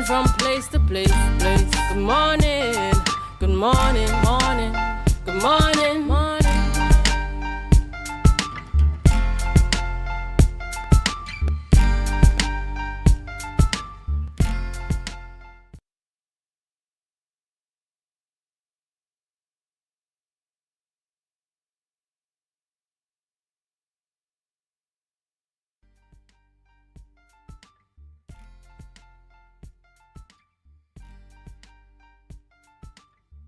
going from place to place. Good morning, good morning, morning, good morning, morning.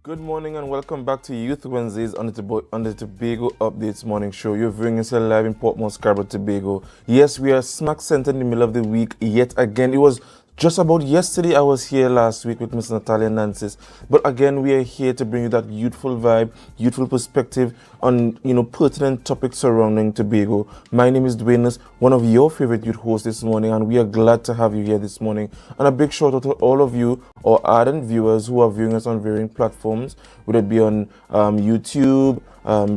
Good morning and welcome back to Youth Wednesdays on the Tobago Updates Morning Show. You're viewing us live in Port Moresby, Tobago. Yes, we are smack center in the middle of the week yet again. It was just about yesterday I was here last week with Miss Natalia Nancis. But again, we are here to bring you that youthful vibe, youthful perspective on, pertinent topics surrounding Tobago. My name is Dwayne, one of your favorite youth hosts this morning, and we are glad to have you here this morning. And a big shout out to all of you, our ardent viewers who are viewing us on varying platforms, whether it be on YouTube,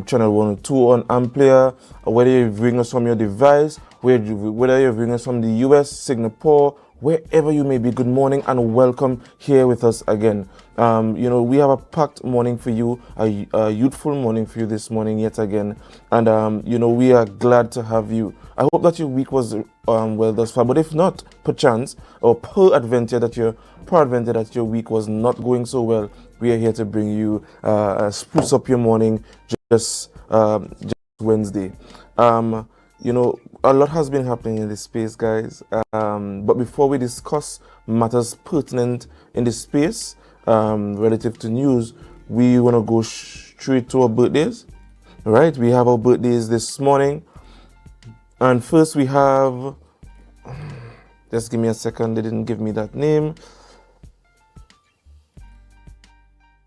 channel 102 on AMPLIA, or whether you're viewing us from your device, whether you're viewing us from the US, Singapore, wherever you may be. Good morning and welcome here with us again. We have a packed morning for you, a youthful morning for you this morning yet again. And, we are glad to have you. I hope that your week was well thus far, but if not, perchance, or peradventure that your week was not going so well, we are here to bring you spruce up your morning just Wednesday. A lot has been happening in this space, guys. But before we discuss matters pertinent in this space, relative to news, we want to go straight to our birthdays. All right, we have our birthdays this morning. And first we have, just give me a second, they didn't give me that name.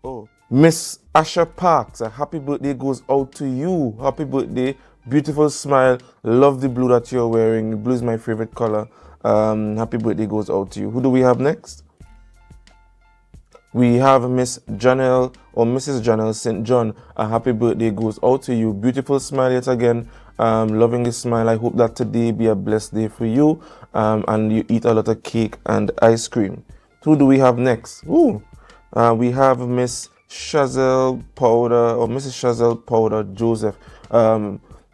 Oh, Miss Asha Parks, a happy birthday goes out to you. Happy birthday. Beautiful smile. Love the blue that you're wearing. Blue is my favorite color. Happy birthday goes out to you. Who do we have next? We have Miss Janelle or Mrs. Janelle St. John. A happy birthday goes out to you. Beautiful smile yet again. Loving the smile. I hope that today be a blessed day for you. And you eat a lot of cake and ice cream. Who do we have next? We have Miss Chazelle Powder or Mrs. Chazelle Powder Joseph.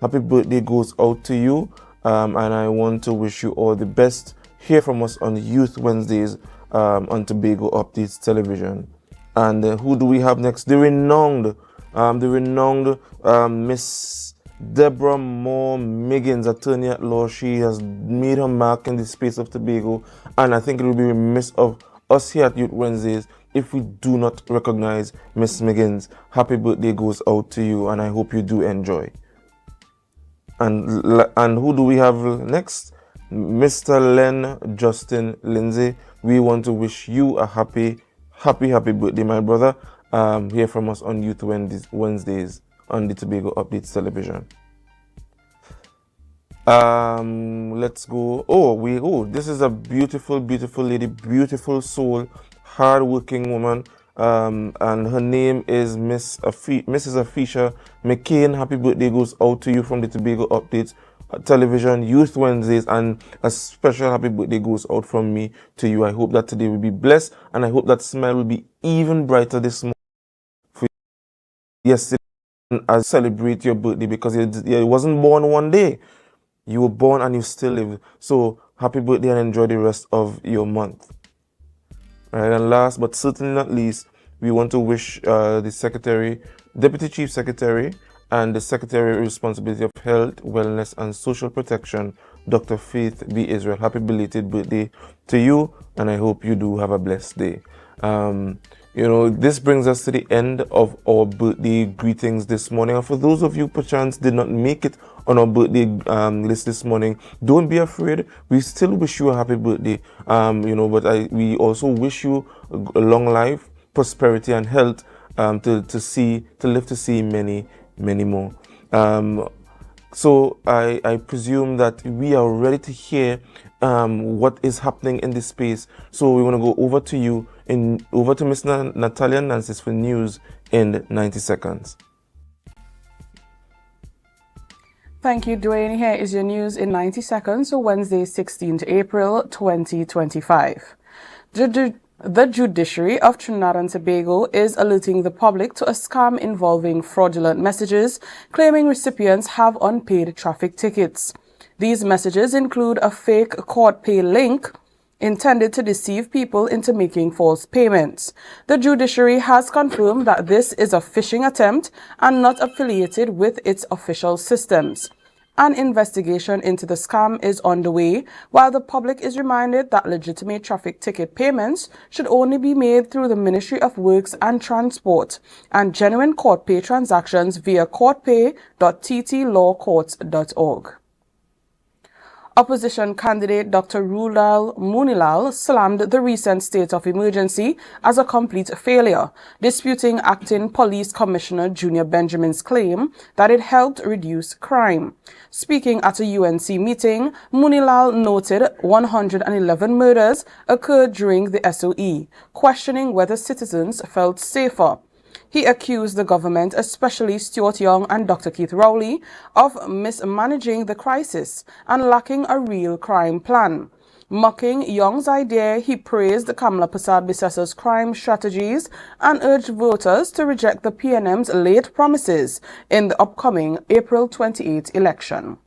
Happy birthday goes out to you, and I want to wish you all the best. Hear from us on Youth Wednesdays on Tobago Updates Television. And who do we have next? The renowned Miss Deborah Moore Miggins, attorney at law. She has made her mark in the space of Tobago, and I think it will be remiss of us here at Youth Wednesdays if we do not recognize Miss Miggins. Happy birthday goes out to you, and I hope you do enjoy. And who do we have next? Mr. Len Justin Lindsay. We want to wish you a happy birthday, my brother. Hear from us on Youth Wednesdays on the Tobago Updates Television. Let's go. This is a beautiful lady, beautiful soul, hard-working woman. And her name is Mrs. Afisha McCain. Happy birthday goes out to you from the Tobago Updates Television, Youth Wednesdays, and a special happy birthday goes out from me to you. I hope that today will be blessed, and I hope that smile will be even brighter this morning for you yesterday as you celebrate your birthday, because you wasn't born one day. You were born and you still live. So happy birthday and enjoy the rest of your month. Right, and last but certainly not least, we want to wish the Secretary, Deputy Chief Secretary, and the Secretary of Responsibility of Health, Wellness and Social Protection, Dr. Faith B. Israel. Happy belated birthday to you, and I hope you do have a blessed day. This brings us to the end of our birthday greetings this morning. And for those of you perchance did not make it on our birthday list this morning, don't be afraid. We still wish you a happy birthday. But we also wish you a long life, prosperity, and health to live to see many, many more. So I presume that we are ready to hear what is happening in this space. So we want to go over to you, over to Miss Natalia Nancis for news in 90 seconds. Thank you, Dwayne. Here is your news in 90 seconds for Wednesday, 16th April 2025. The judiciary of Trinidad and Tobago is alerting the public to a scam involving fraudulent messages claiming recipients have unpaid traffic tickets. These messages include a fake court pay link intended to deceive people into making false payments. The judiciary has confirmed that this is a phishing attempt and not affiliated with its official systems. An investigation into the scam is underway, while the public is reminded that legitimate traffic ticket payments should only be made through the Ministry of Works and Transport, and genuine court pay transactions via courtpay.ttlawcourts.org. Opposition candidate Dr. Rulal Munilal slammed the recent state of emergency as a complete failure, disputing acting Police Commissioner Junior Benjamin's claim that it helped reduce crime. Speaking at a UNC meeting, Munilal noted 111 murders occurred during the SOE, questioning whether citizens felt safer. He accused the government, especially Stuart Young and Dr. Keith Rowley, of mismanaging the crisis and lacking a real crime plan. Mocking Young's idea, he praised Kamla Persad-Bissessa's crime strategies and urged voters to reject the PNM's late promises in the upcoming April 28 election.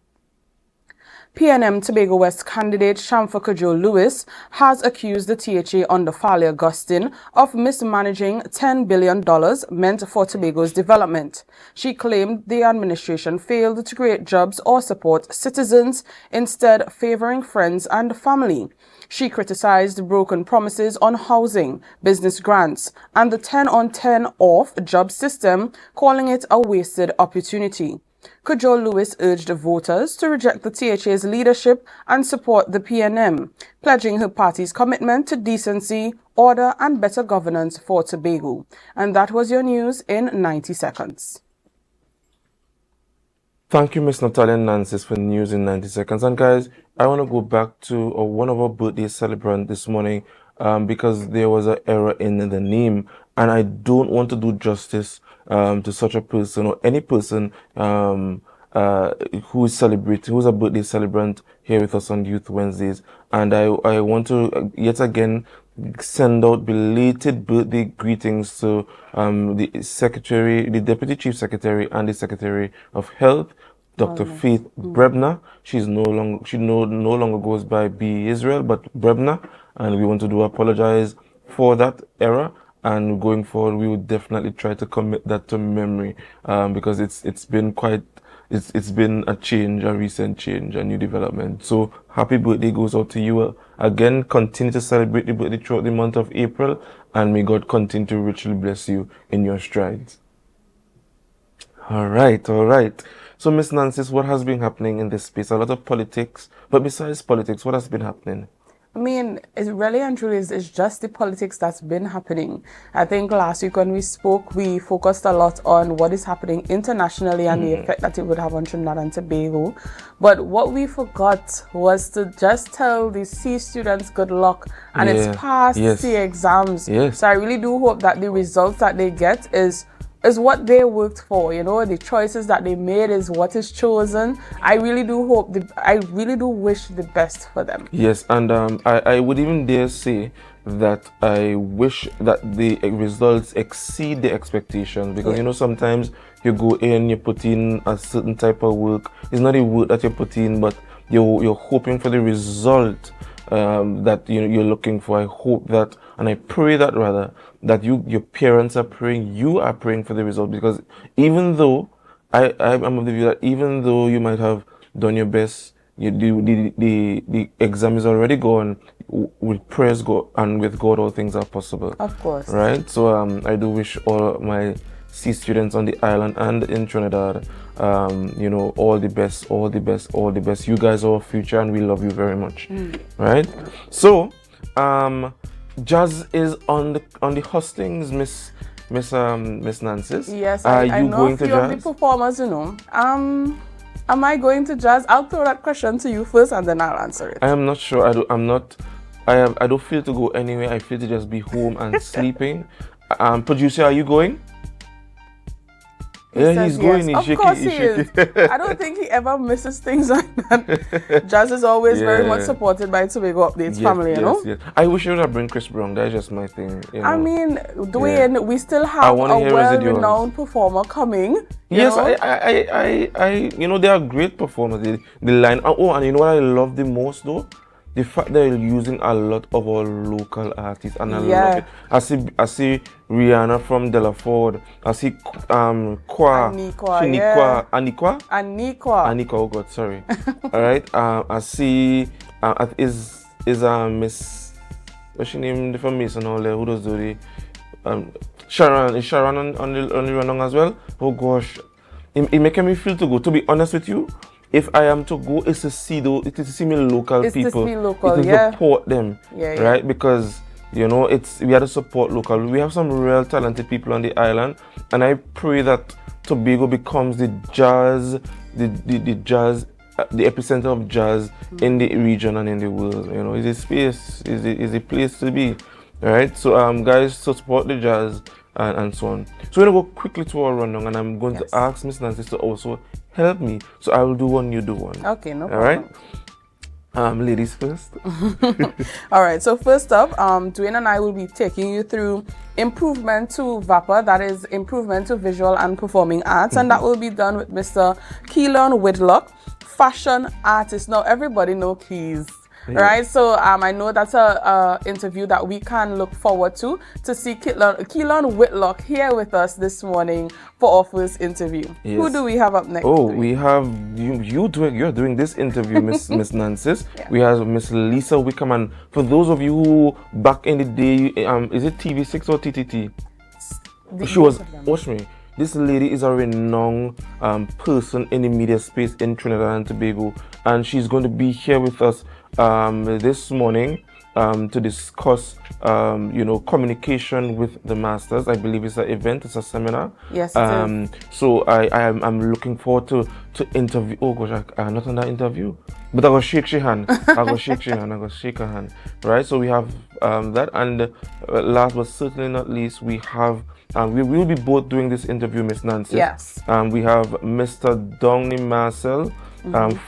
PNM Tobago West candidate Shamfa Cudjoe-Lewis has accused the THA under Falia Gustin of mismanaging $10 billion meant for Tobago's development. She claimed the administration failed to create jobs or support citizens, instead favoring friends and family. She criticized broken promises on housing, business grants, and the 10-on-10 off job system, calling it a wasted opportunity. Cudjoe-Lewis urged voters to reject the THA's leadership and support the PNM, pledging her party's commitment to decency, order and better governance for Tobago. And that was your news in 90 seconds. Thank you, Miss Natalia Nancy, for news in 90 seconds. And guys, I want to go back to one of our birthday celebrants this morning because there was an error in the name. And I don't want to do justice to such a person or any person who is a birthday celebrant here with us on Youth Wednesdays. And I want to yet again send out belated birthday greetings to the Deputy Chief Secretary and the Secretary of Health, Dr. Faith Brebner. She no longer goes by B. Israel, but Brebner, and we want to apologize for that error. And going forward, we would definitely try to commit that to memory, because it's been a change, a recent change, a new development. So happy birthday goes out to you. Again, continue to celebrate the birthday throughout the month of April, and may God continue to richly bless you in your strides. All right. So, Miss Nancy, what has been happening in this space? A lot of politics, but besides politics, what has been happening? I mean, it's really and truly it's just the politics that's been happening. I think last week when we spoke, we focused a lot on what is happening internationally and the effect that it would have on Trinidad and Tobago. But what we forgot was to just tell the C students good luck, and it's past C exams. So I really do hope that the results that they get is what they worked for, the choices that they made is what is chosen. I really do wish the best for them. Yes, and I would even dare say that I wish that the results exceed the expectations, because sometimes you go in, you put in a certain type of work. It's not a work that you put in, but you're hoping for the result that you're looking for. I hope that, and I pray that rather, that your parents are praying, you are praying for the result, because even though I'm of the view that even though you might have done your best, the exam is already gone. With prayers and with God, all things are possible. Of course. Right? So I do wish all my C students on the island and in Trinidad, all the best. You guys are our future, and we love you very much. Right? So, Jazz is on the hustings, Miss Nancy. Yes, I know going a few of the performers. Am I going to Jazz? I'll throw that question to you first, and then I'll answer it. I am not sure. I don't feel to go anywhere. I feel to just be home and sleeping. Producer, are you going? Yeah, he's going. Yes. He's Of course shaking. he is. I don't think he ever misses things like that. Jazz is always very much supported by Tobago Updates family, you know? Yes. I wish you would have bring Chris Brown. That's just my thing. You know? I mean, Dwayne, we still have a well-renowned performer coming. Yes, I you know, they are great performers. The line. Oh, and you know what I love the most though? The fact that they're using a lot of our local artists, and I love it. I see Rihanna from Delaford. I see Anikwa. Oh God, sorry. All right. I see is Miss, what's she name from Mason all there? Who does do the Sharon? Is Sharon on the running as well? Oh gosh, it making me feel to go. To be honest with you, if I am to go, it's to see my local people. It's to support them, right? Because you know, we have to support local. We have some real talented people on the island, and I pray that Tobago becomes the jazz, the epicenter of jazz in the region and in the world. You know, it's a space, is a place to be, right? So guys, so support the jazz and so on. So we're gonna go quickly to our rundown, and I'm going to ask Miss Nancy to also help me. So I will do one, you do one. Okay, no problem. All right. Ladies first. All right. So first up, Dwayne and I will be taking you through improvement to VAPA, that is improvement to visual and performing arts, and that will be done with Mr. Keon Whitlock, fashion artist. Now everybody know Keys. Right, so I know that's a interview that we can look forward to see Keon Whitlock here with us this morning for our first interview. Yes. Who do we have up next? Oh, we have you're doing this interview, Miss Nancy. Yeah. We have Miss Lisa Wickham, and for those of you who back in the day, is it TV6 or TTT? She was. Watch me. This lady is a renowned person in the media space in Trinidad and Tobago, and she's going to be here with us this morning to discuss, you know, communication with the masters. I believe it's an event, it's a seminar. Yes, it is. So I'm looking forward to interview. Oh gosh, I'm not on that interview, but I go shake her hand. I go shake her hand. Right. So we have that, and last but certainly not least, we have. We will be both doing this interview, Miss Nancy. Yes. We have Mr. Downey Marcel,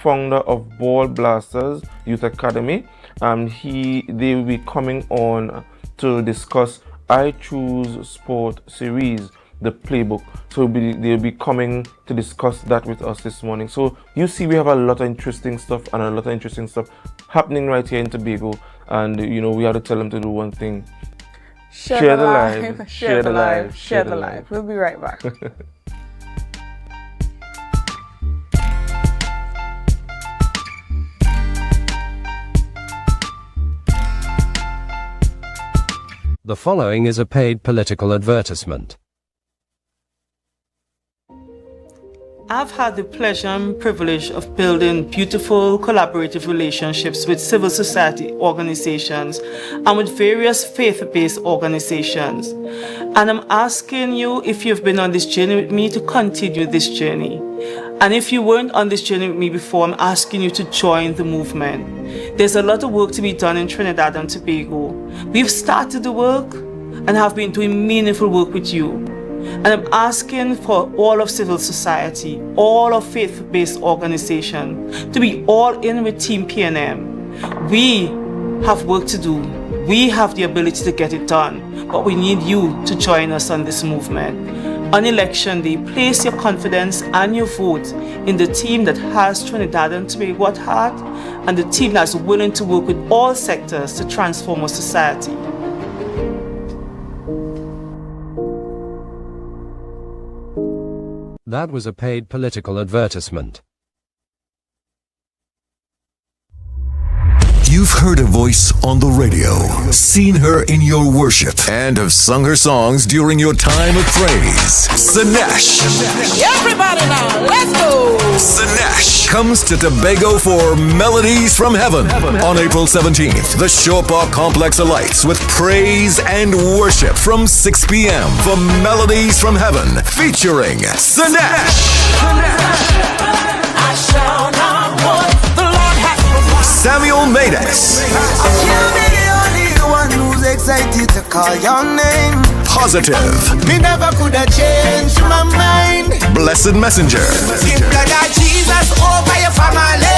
founder of Ball Blasters Youth Academy. They will be coming on to discuss I Choose Sport series, the playbook. So they'll be coming to discuss that with us this morning. So you see, we have a lot of interesting stuff happening right here in Tobago, and you know, we have to tell them to do one thing. Share the live. Share the live. Share the live. We'll be right back. The following is a paid political advertisement. I've had the pleasure and privilege of building beautiful collaborative relationships with civil society organizations and with various faith-based organizations. And I'm asking you, if you've been on this journey with me, to continue this journey. And if you weren't on this journey with me before, I'm asking you to join the movement. There's a lot of work to be done in Trinidad and Tobago. We've started the work and have been doing meaningful work with you. And I'm asking for all of civil society, all of faith-based organizations to be all in with Team PNM. We have work to do. We have the ability to get it done, but we need you to join us on this movement. On election day, place your confidence and your vote in the team that has Trinidad and Tobago at heart, and the team that's willing to work with all sectors to transform our society. That was a paid political advertisement. You've heard a voice on the radio, seen her in your worship, and have sung her songs during your time of praise. Sinesh. Everybody now, let's go! Sinesh comes to Tobago for Melodies from Heaven on April 17th. The Showpark Complex alights with praise and worship from 6 p.m. for Melodies from Heaven featuring Sinesh. I shall not want the Lord has Samuel Maydess. I can't be the only one who's excited to call your name. positive. Me never could have changed my mind. Blessed Messenger. Give blood of Jesus over your family.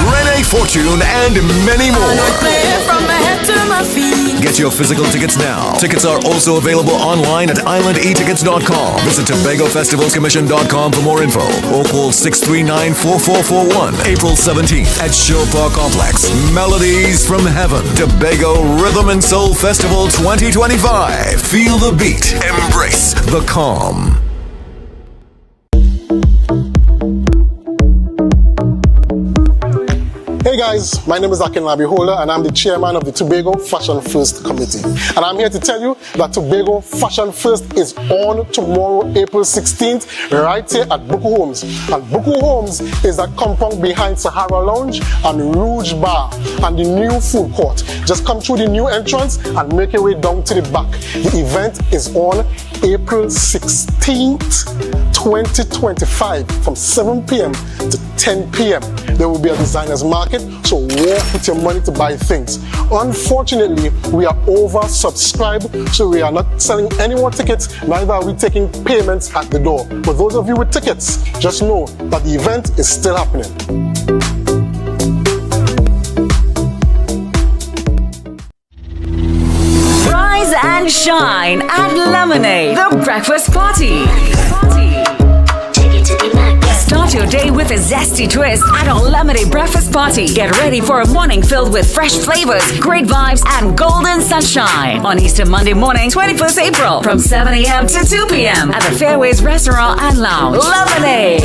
Renee Fortune and many more. From my head to my feet. Get your physical tickets now. Tickets are also available online at islandetickets.com. Visit TobagoFestivalsCommission.com for more info or call 639-4441. April 17th at Show Park Complex. Melodies from Heaven. Tobago Rhythm and Soul Festival 2025. Feel the beat. Embrace the calm. Hey guys, my name is Akin Labihola and I'm the chairman of the Tobago Fashion First Committee. And I'm here to tell you that Tobago Fashion First is on tomorrow, April 16th, right here at Buku Homes. And Buku Homes is that compound behind Sahara Lounge and Rouge Bar and the new food court. Just come through the new entrance and make your way down to the back. The event is on April 16th, 2025 from 7 p.m. to 10 p.m. There will be a designer's market, so walk with your money to buy things. Unfortunately, we are oversubscribed, so we are not selling any more tickets, neither are we taking payments at the door. For those of you with tickets, just know that the event is still happening. Rise and shine at Lemonade, the breakfast party. Start your day with a zesty twist at our Lemonade breakfast party. Get ready for a morning filled with fresh flavors, great vibes, and golden sunshine. On Easter Monday morning, 21st April, from 7 a.m. to 2 p.m. at the Fairways Restaurant and Lounge. Lemonade.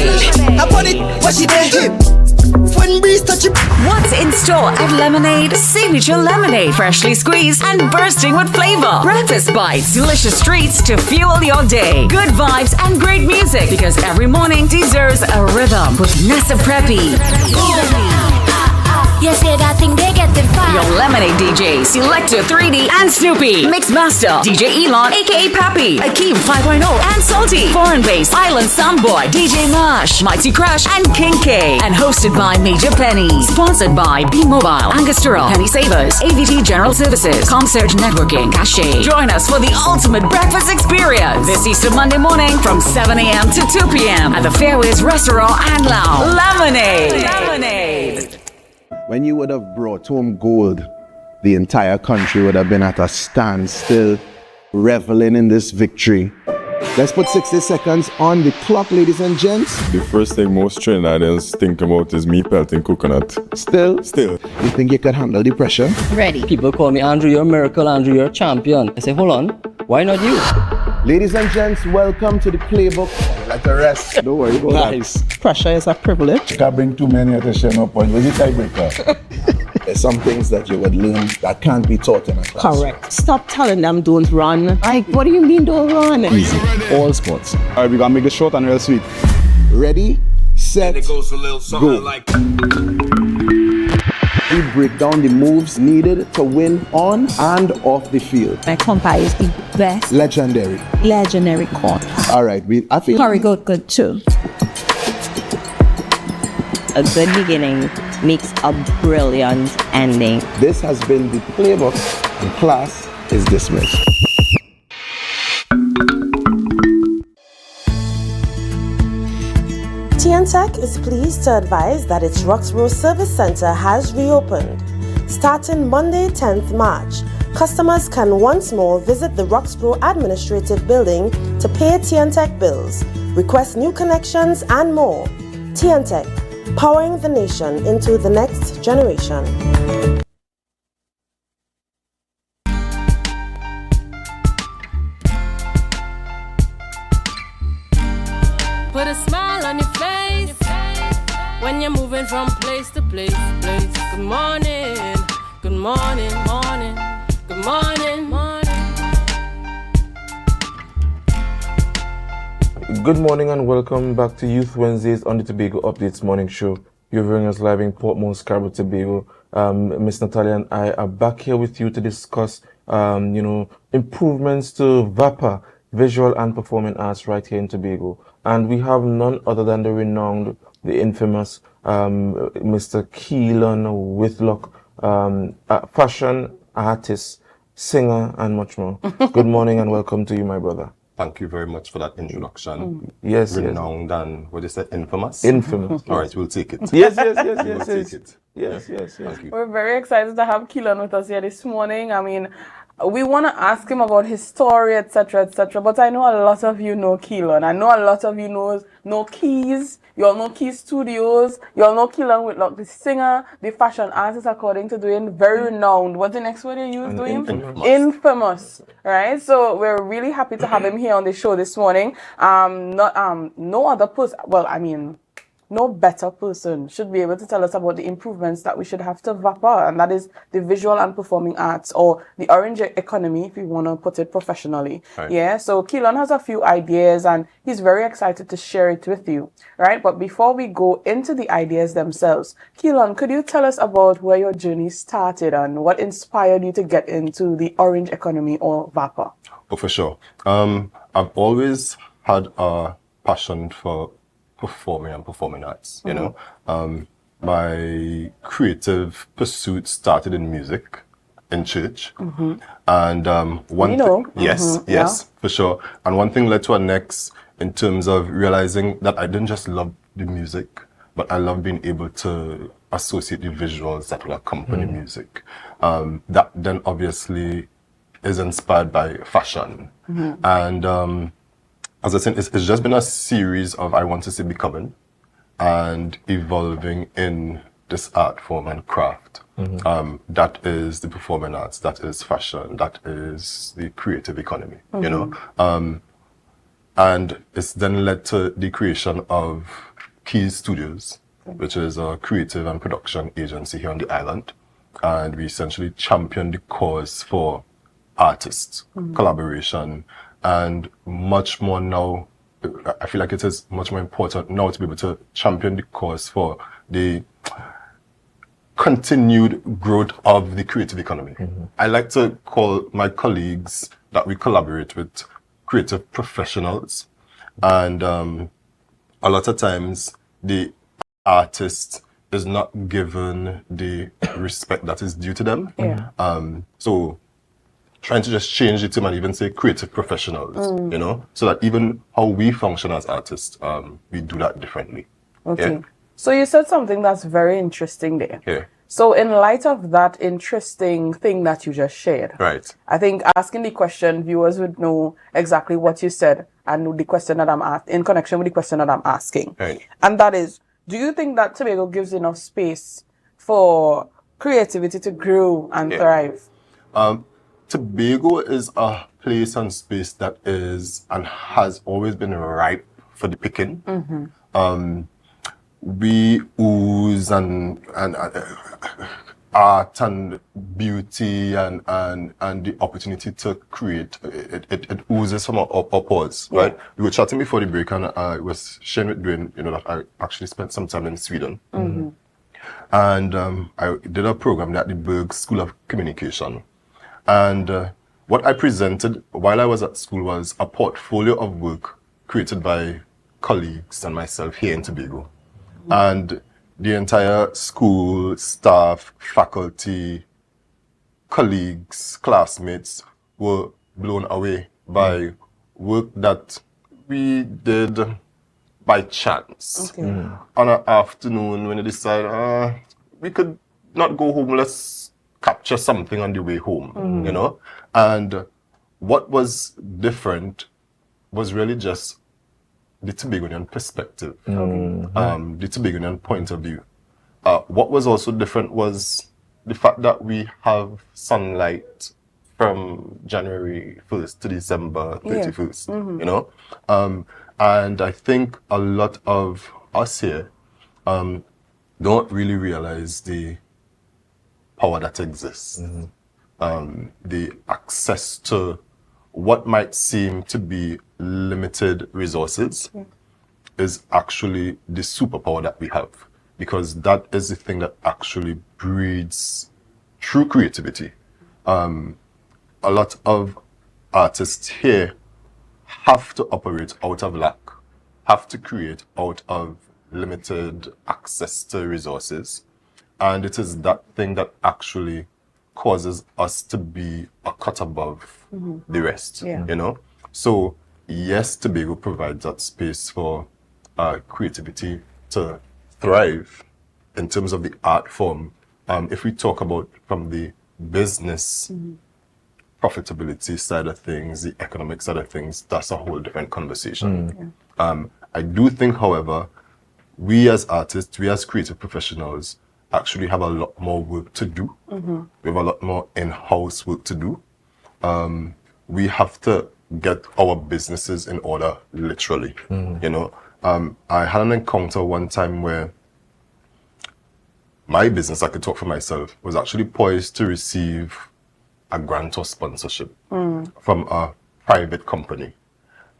What's in store at Lemonade? Signature lemonade, freshly squeezed and bursting with flavor. Breakfast bites, delicious treats to fuel your day. Good vibes and great music, because every morning deserves a rhythm with Nessa Preppy. Yes, yeah, that thing they get the vibe. Your Lemonade DJ, Selector 3D and Snoopy. Mixmaster, DJ Elon, aka Pappy, Akeem 5.0 and Salty. Foreign Bass, Island Soundboy, DJ Mash, Mighty Crash and King K. And hosted by Major Penny. Sponsored by B-Mobile, Angostura, Penny Savers, AVT General Services, Comsurge Networking, Cache. Join us for the ultimate breakfast experience this Easter Monday morning from 7 a.m. to 2 p.m. at the Fairways Restaurant and Lounge. Lemonade. When you would have brought home gold, the entire country would have been at a standstill, reveling in this victory. Let's put 60 seconds on the clock, ladies and gents. The first thing most Trinidadians think about is me pelting coconut. Still? You think you could handle the pressure? Ready. People call me Andrew, you're a miracle, Andrew, you're a champion. I say, hold on, why not you? Ladies and gents, welcome to the playbook. Let the rest. Don't worry about that. Pressure is a privilege. You can't bring too many at a share point. Was it tiebreaker? There's some things that you would learn that can't be taught in a class. Correct. Stop telling them don't run. Like, what do you mean don't run? Easy. All sports. All right, we're gonna make this short and real sweet. Ready, set, and it goes a little something go. Like we break down the moves needed to win on and off the field. My compa is the best. Legendary compa. All right, I feel Curry good too. A good beginning makes a brilliant ending. This has been the playbook, and class is dismissed. TNTech is pleased to advise that its Roxborough Service Center has reopened. Starting Monday, 10th March, customers can once more visit the Roxborough Administrative Building to pay TNTech bills, request new connections, and more. TNTech, powering the nation into the next generation. Put a smile on your face when you're moving from place to place. Good morning, good morning, morning, good morning, morning. Good morning and welcome back to Youth Wednesdays on the Tobago Updates morning show. You're hearing us live in Portmore, Scarborough, Tobago. Miss Natalia and I are back here with you to discuss, improvements to VAPA, Visual and Performing Arts, right here in Tobago. And we have none other than the renowned, the infamous, Mr. Keon Whitlock, a fashion artist singer, and much more. Good morning and welcome to you, my brother. Thank you very much for that introduction. Yes, Renowned and, what is that, infamous? Infamous. All right, we'll take it. Yes. We'll take it. Yes. Thank you. We're very excited to have Keon with us here this morning. I mean, we want to ask him about his story, etc., but I know a lot of you know Keon. I know a lot of you know Keys. You all know Keys Studios. You all know Keon Whitlock, the singer, the fashion artist, according to Dwayne, very renowned. What's the next word you use, Dwayne? Infamous. Right? So we're really happy to have him here on the show this morning. No other person, well, I mean, no better person should be able to tell us about the improvements that we should have to VAPA, and that is the visual and performing arts, or the orange economy, if you want to put it professionally. Right. Yeah, so Keon has a few ideas, and he's very excited to share it with you, right? But before we go into the ideas themselves, Keon, could you tell us about where your journey started and what inspired you to get into the orange economy or VAPA? Oh, for sure. I've always had a passion for performing arts, you know. My creative pursuit started in music, in church. And yes, for sure. And one thing led to a next in terms of realizing that I didn't just love the music, but I love being able to associate the visuals that will accompany music. That then obviously is inspired by fashion. And as I said, it's just been a series of, I want to say, becoming and evolving in this art form and craft. That is the performing arts, that is fashion, that is the creative economy, you know. And it's then led to the creation of Keys Studios, which is a creative and production agency here on the island. And we essentially champion the cause for artists, collaboration, and much more now. I feel like it is much more important now to be able to champion the cause for the continued growth of the creative economy. I like to call my colleagues that we collaborate with creative professionals, and a lot of times the artist is not given the respect that is due to them. So trying to just change the term and even say creative professionals, you know, so that even how we function as artists, we do that differently. Okay. So you said something that's very interesting there. Yeah. So in light of that interesting thing that you just shared, Right. I think asking the question, viewers would know exactly what you said and the question that I'm asking, in connection with the question that I'm asking. Right. And that is, do you think that Tobago gives enough space for creativity to grow and thrive? Tobago is a place and space that is and has always been ripe for the picking. We ooze and art and beauty and the opportunity to create. It oozes from our pores, right? We were chatting before the break, and I was sharing with Dwayne, you know, that I actually spent some time in Sweden. And I did a program at the Berg School of Communication. And what I presented while I was at school was a portfolio of work created by colleagues and myself here in Tobago. And the entire school, staff, faculty, colleagues, classmates were blown away by work that we did by chance. On an afternoon when they decided, we could not go home, let's capture something on the way home, you know? And what was different was really just the Tobagonian perspective, the Tobagonian point of view. What was also different was the fact that we have sunlight from January 1st to December 31st, you know? And I think a lot of us here don't really realize the power that exists. The access to what might seem to be limited resources is actually the superpower that we have, because that is the thing that actually breeds true creativity. A lot of artists here have to operate out of lack, have to create out of limited access to resources. And it is that thing that actually causes us to be a cut above the rest, Yeah. you know? So, yes, Tobago provides that space for creativity to thrive in terms of the art form. If we talk about from the business profitability side of things, the economic side of things, that's a whole different conversation. I do think, however, we as artists, we as creative professionals, actually have a lot more work to do. We have a lot more in-house work to do. We have to get our businesses in order, literally. You know, I had an encounter one time where my business, I could talk for myself, was actually poised to receive a grant or sponsorship from a private company.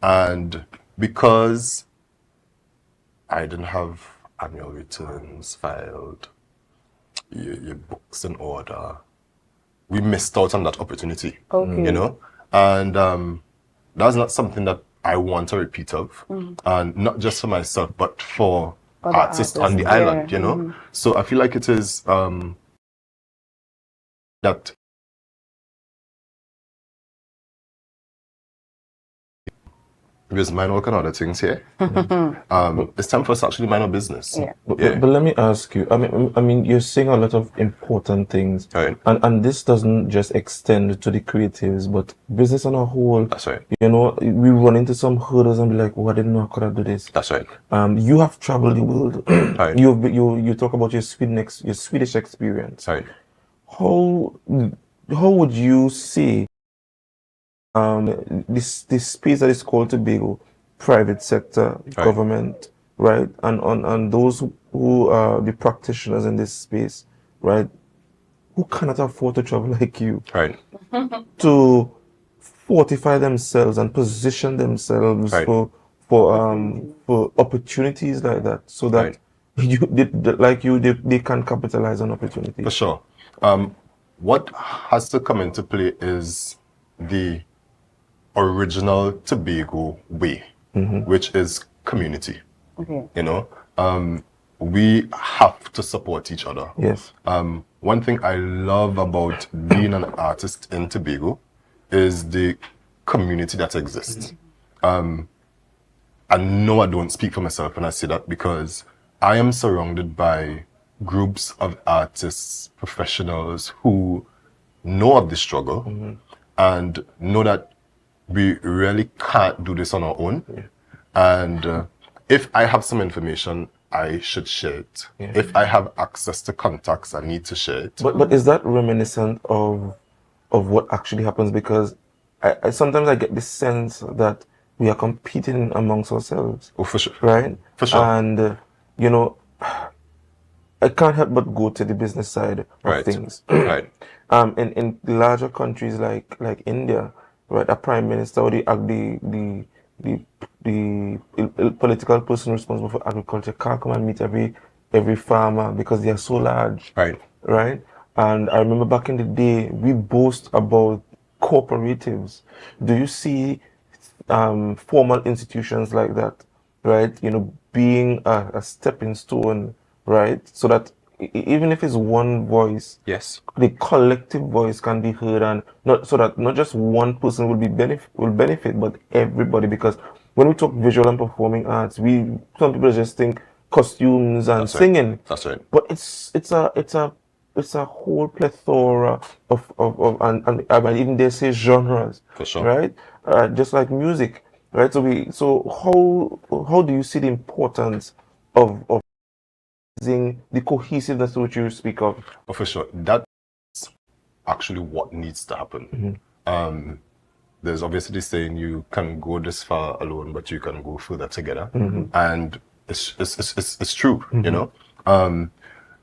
And because I didn't have annual returns filed, your books in order, we missed out on that opportunity. You know? And that's not something that I want a repeat of. And not just for myself, but for artists on the island, you know? So I feel like it is that because mind work and other things here. It's time for us to actually mind our business. But let me ask you. I mean, you're saying a lot of important things, and this doesn't just extend to the creatives, but business on a whole. That's right. You know, we run into some hurdles and be like, "Oh, I didn't know I could have do this." That's right. You have traveled the world. You talk about your Swedish experience. Right. How would you say this space that is called Tobago, private sector, government, right, and those who are the practitioners in this space, right, who cannot afford to travel like you, right, to fortify themselves and position themselves for opportunities like that, so that they can capitalize on opportunities. For sure. What has to come into play is the original Tobago way, which is community. You know, we have to support each other. Yes. One thing I love about being an artist in Tobago is the community that exists. And no, I don't speak for myself when I say that, because I am surrounded by groups of artists, professionals who know of the struggle and know that we really can't do this on our own. And if I have some information, I should share it. If I have access to contacts, I need to share it. But is that reminiscent of what actually happens? Because I sometimes I get this sense that we are competing amongst ourselves. Oh, for sure. Right? For sure. And, you know, I can't help but go to the business side of things. Right. In larger countries like India, right, a prime minister or the political person responsible for agriculture can't come and meet every farmer because they are so large. Right. And I remember back in the day, we boast about cooperatives. Do you see formal institutions like that, right? You know, being a stepping stone, right? So that even if it's one voice, the collective voice can be heard, and not just one person will benefit, but everybody. Because when we talk visual and performing arts, some people just think costumes and singing. That's right. But it's a whole plethora of and I might even dare say genres. For sure. Right? Just like music, right? So how do you see the importance of the cohesiveness which you speak of? Oh, for sure. That's actually what needs to happen. There's obviously this saying, you can go this far alone, but you can go further together. And it's true, you know.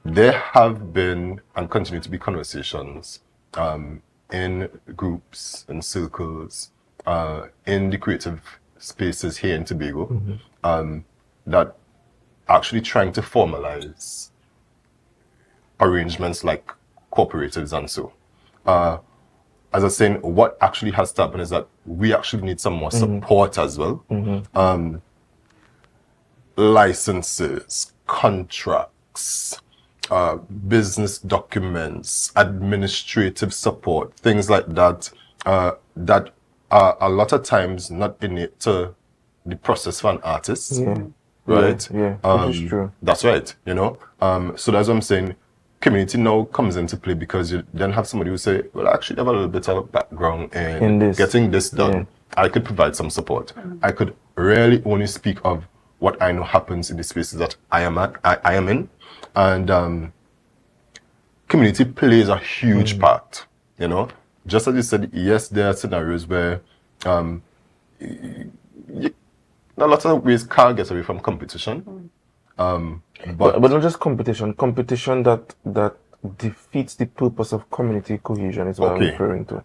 There have been and continue to be conversations in groups, in circles, in the creative spaces here in Tobago, that actually trying to formalize arrangements like cooperatives and so. As I was saying, what actually has to happen is that we actually need some more support as well. Licenses, contracts, business documents, administrative support, things like that, that are a lot of times not innate to the process for an artist. Yeah. Right? Yeah, which is true. That's right, you know? So that's what I'm saying. Community now comes into play because you then have somebody who say, well, I actually have a little bit of background in this. getting this done. Yeah. I could provide some support. I could really only speak of what I know happens in the spaces that I am in. And community plays a huge part, you know? Just as you said, yes, there are scenarios where a lot of ways can't get away from competition. But not just competition that defeats the purpose of community cohesion is what I'm referring to.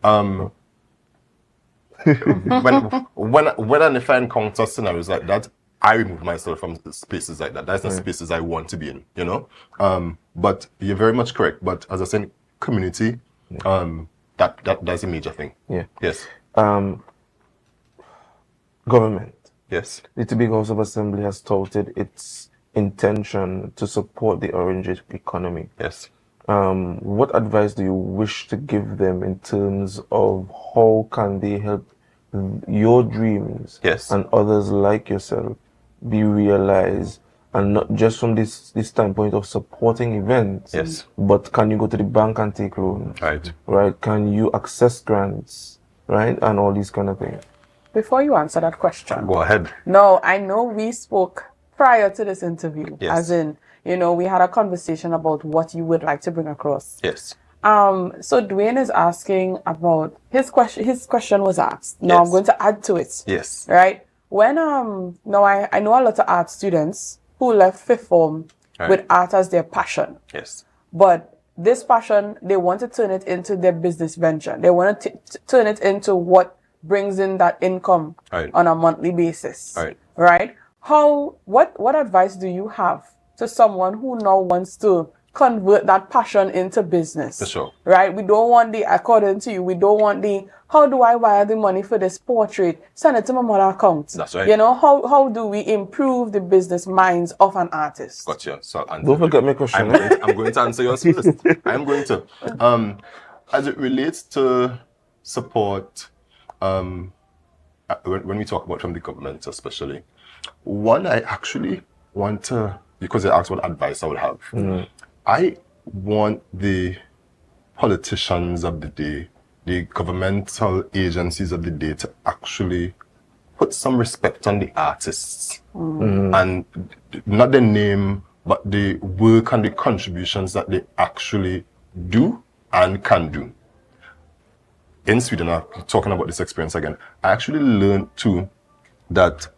When and if I encounter scenarios like that, I remove myself from spaces like that. That's the spaces I want to be in, you know? But you're very much correct. But as I said, community, that's a major thing. Yeah. Yes. Government. Yes. The Tobago House of Assembly has touted its intention to support the orange economy. Yes. What advice do you wish to give them in terms of how can they help your dreams and others like yourself be realized, and not just from this standpoint of supporting events, but can you go to the bank and take loans? Right? Can you access grants? Right? And all these kind of things. Before you answer that question, go ahead. No, I know we spoke prior to this interview, Yes. as in, you know, we had a conversation about what you would like to bring across. Yes. So Dwayne is asking about his question. His question was asked. Now I'm going to add to it. Yes. Right. When now I know a lot of art students who left fifth form with art as their passion. Yes. But this passion, they want to turn it into their business venture. They want to turn it into what brings in that income on a monthly basis. Right. What advice do you have to someone who now wants to convert that passion into business? For sure. Right? We don't want according to you, we don't want how do I wire the money for this portrait? Send it to my mother account. That's right. You know, how do we improve the business minds of an artist? Gotcha. So don't forget my question. I'm going to answer yours first. I'm going to. As it relates to support, when we talk about from the government especially, one, I actually want to, because they asked what advice I would have, I want the politicians of the day, the governmental agencies of the day to actually put some respect on the artists. And not the name, but the work and the contributions that they actually do and can do. In Sweden, I'm talking about this experience again, I actually learned too that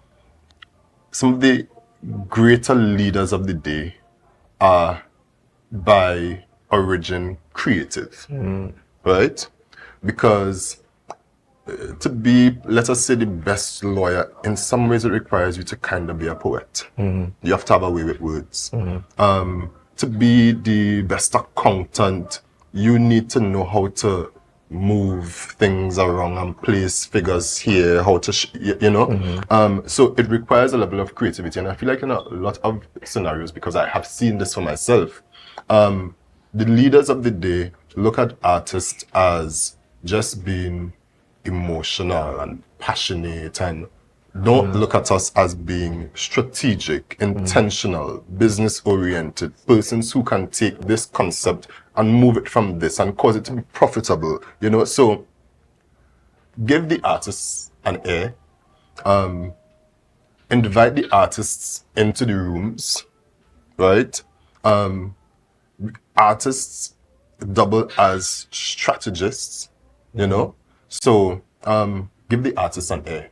some of the greater leaders of the day are by origin creative, right? Because to be, let us say, the best lawyer, in some ways it requires you to kind of be a poet. You have to have a way with words. To be the best accountant, you need to know how to move things around and place figures here, how to, so it requires a level of creativity. And I feel like in a lot of scenarios, because I have seen this for myself, the leaders of the day look at artists as just being emotional and passionate, and don't look at us as being strategic, intentional, business-oriented, persons who can take this concept and move it from this and cause it to be profitable, So give the artists an air, invite the artists into the rooms, right? Artists double as strategists, So give the artists an air.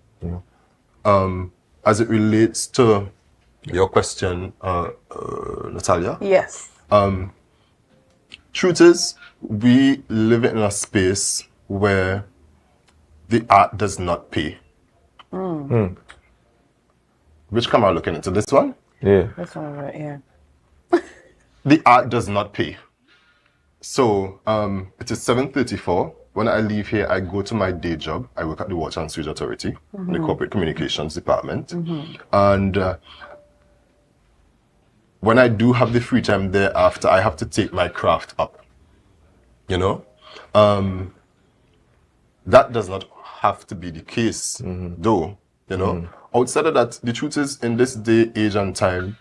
As it relates to your question, Natalia. Yes. Truth is, we live in a space where the art does not pay. Which camera are looking into? This one? Yeah. This one right here. The art does not pay. So it is 7:34. When I leave here, I go to my day job. I work at the Water and Sewage Authority, in the Corporate Communications Department. And when I do have the free time thereafter, I have to take my craft up. You know? That does not have to be the case, though. You know? Outside of that, the truth is, in this day, age, and time,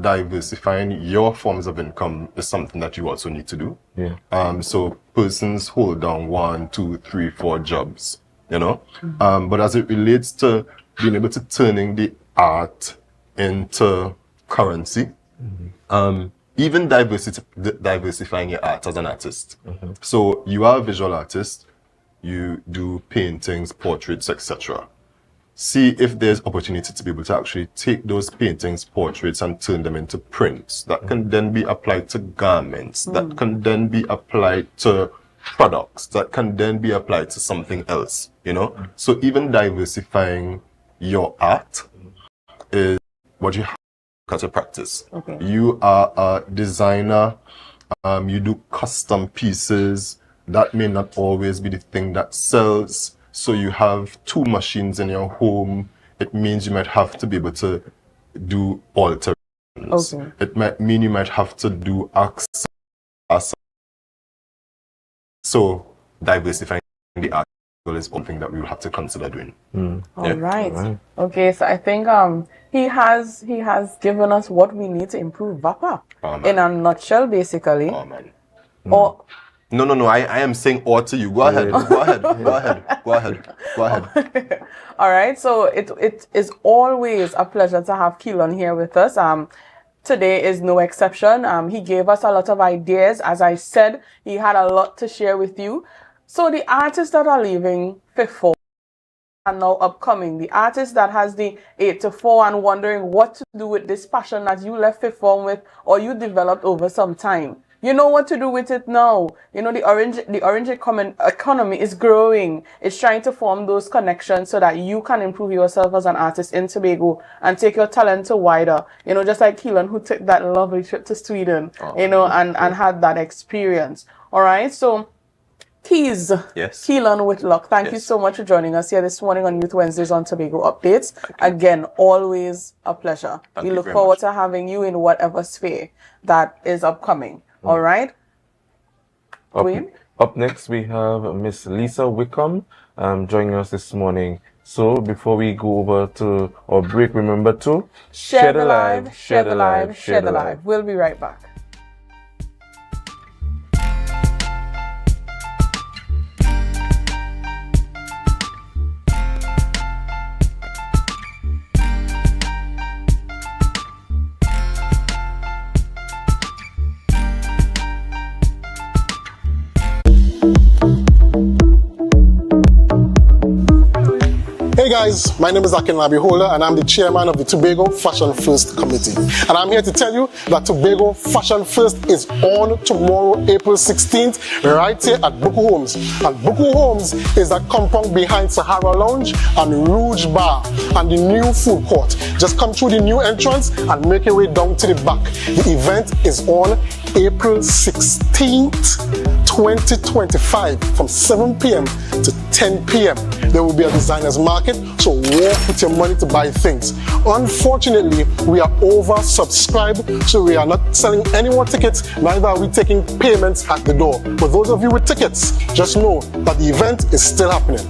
diversifying your forms of income is something that you also need to do. Yeah. So persons hold down 1, 2, 3, 4 jobs, you know? But as it relates to being able to turning the art into currency, even diversifying your art as an artist. So you are a visual artist, you do paintings, portraits, etc. See if there's opportunity to be able to actually take those paintings, portraits, and turn them into prints that can then be applied to garments, that can then be applied to products, that can then be applied to something else, you know? So even diversifying your art is what you have to practice. You are a designer, you do custom pieces. That may not always be the thing that sells. So you have 2 machines in your home. It means you might have to be able to do alterations. It might mean you might have to do access. So diversifying the art is one thing that we will have to consider doing. All right. Okay, so I think he has given us what we need to improve VAPA in a nutshell, basically. Or No. I am saying or to you. Go ahead. Go ahead. All right. So it is always a pleasure to have Keon here with us. Today is no exception. He gave us a lot of ideas. As I said, he had a lot to share with you. So the artists that are leaving Fifth Form and now upcoming, the artist that has the 8 to 4 and wondering what to do with this passion that you left Fifth Form with or you developed over some time. You know what to do with it now. You know, the orange economy is growing. It's trying to form those connections so that you can improve yourself as an artist in Tobago and take your talent to wider. You know, just like Keon, who took that lovely trip to Sweden, you know, and had that experience. All right. So, Keon Whitlock, thank you so much for joining us here this morning on Youth Wednesdays on Tobago Updates. Again, always a pleasure. We look forward to having you in whatever sphere that is upcoming. All right. Up next, we have Miss Lisa Wickham joining us this morning. So before we go over to our break, remember to share the live, share the live, share the live. We'll be right back. Hey guys, my name is AMPLIA and I'm the chairman of the Tobago Fashion First Committee. And I'm here to tell you that Tobago Fashion First is on tomorrow, April 16th, right here at Buku Homes. And Buku Homes is that compound behind Sahara Lounge and Rouge Bar and the new food court. Just come through the new entrance and make your way down to the back. The event is on April 16th, 2025 from 7 p.m. to 10 p.m. There will be a designer's market, so walk with your money to buy things. Unfortunately, we are oversubscribed, so we are not selling any more tickets, neither are we taking payments at the door. For those of you with tickets, just know that the event is still happening.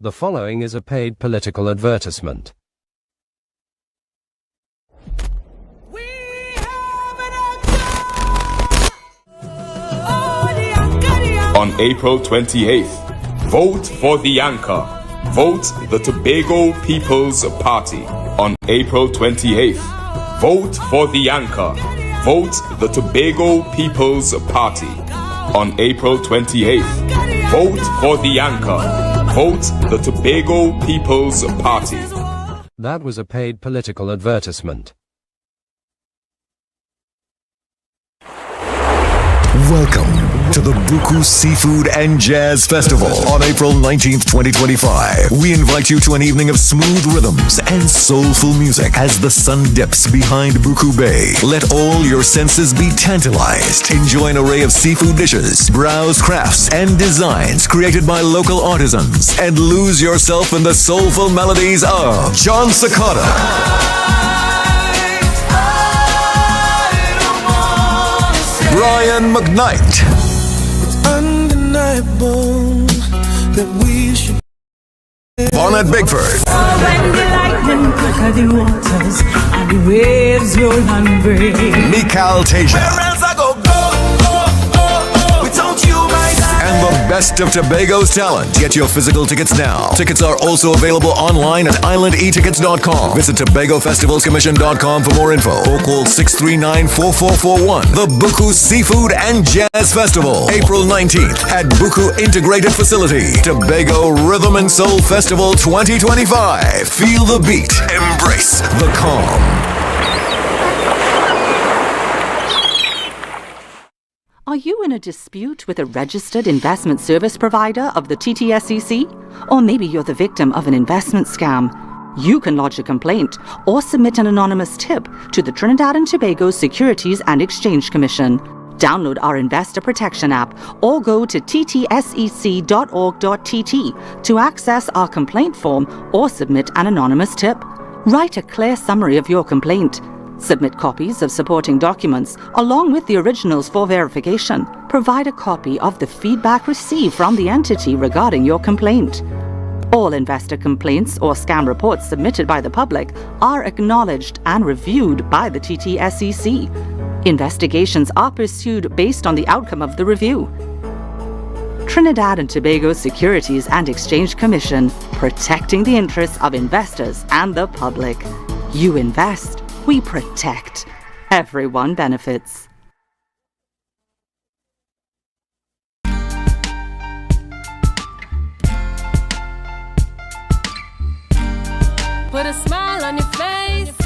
The following is a paid political advertisement. on April 28th. Vote for the anchor. Vote the Tobago People's Party on April 28th. Vote for the anchor. Vote the Tobago People's Party on April 28th. Vote for the anchor. Vote the Tobago People's Party. That was a paid political advertisement. Welcome to the Buku Seafood and Jazz Festival on April 19th, 2025. We invite you to an evening of smooth rhythms and soulful music as the sun dips behind Buku Bay. Let all your senses be tantalized. Enjoy an array of seafood dishes, browse crafts and designs created by local artisans, and lose yourself in the soulful melodies of John Sakata, Brian McKnight, undeniable that we should Bonnet Bigford, When the lightning crack the waters and the waves roll and break. Mikal Tasia, where else I go, without you, my God. and the best of Tobago's talent. Get your physical tickets now. Tickets are also available online at islandetickets.com. Visit TobagoFestivalsCommission.com for more info or call 639-4441. The Buku Seafood and Jazz Festival, April 19th at Buku Integrated Facility. Tobago Rhythm and Soul Festival 2025. Feel the beat. Embrace the calm. Are you in a dispute with a registered investment service provider of the TTSEC? Or maybe you're the victim of an investment scam? You can lodge a complaint or submit an anonymous tip to the Trinidad and Tobago Securities and Exchange Commission. Download our Investor Protection app or go to ttsec.org.tt to access our complaint form or submit an anonymous tip. Write a clear summary of your complaint. Submit copies of supporting documents along with the originals for verification. Provide a copy of the feedback received from the entity regarding your complaint. All investor complaints or scam reports submitted by the public are acknowledged and reviewed by the TTSEC. Investigations are pursued based on the outcome of the review. Trinidad and Tobago Securities and Exchange Commission, protecting the interests of investors and the public. You invest, we protect. Everyone benefits. Put a smile on your face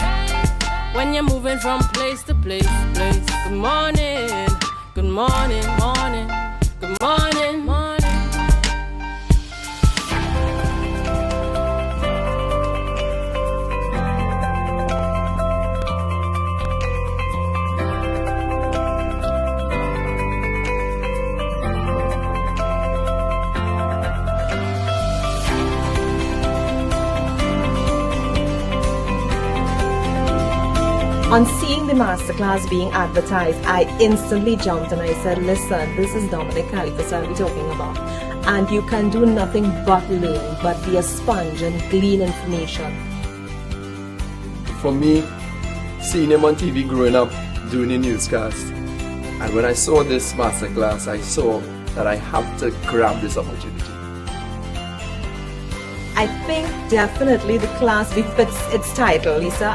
when you're moving from place to place. Good morning, good morning, morning, good morning, morning. On seeing the masterclass being advertised, I instantly jumped and I said, listen, this is Dominic Caliphus I'll be talking about. And you can do nothing but learn, but be a sponge and glean information. For me, seeing him on TV growing up, doing the newscast, and when I saw this masterclass, I saw that I have to grab this opportunity. I think definitely the class befits its title, Lisa.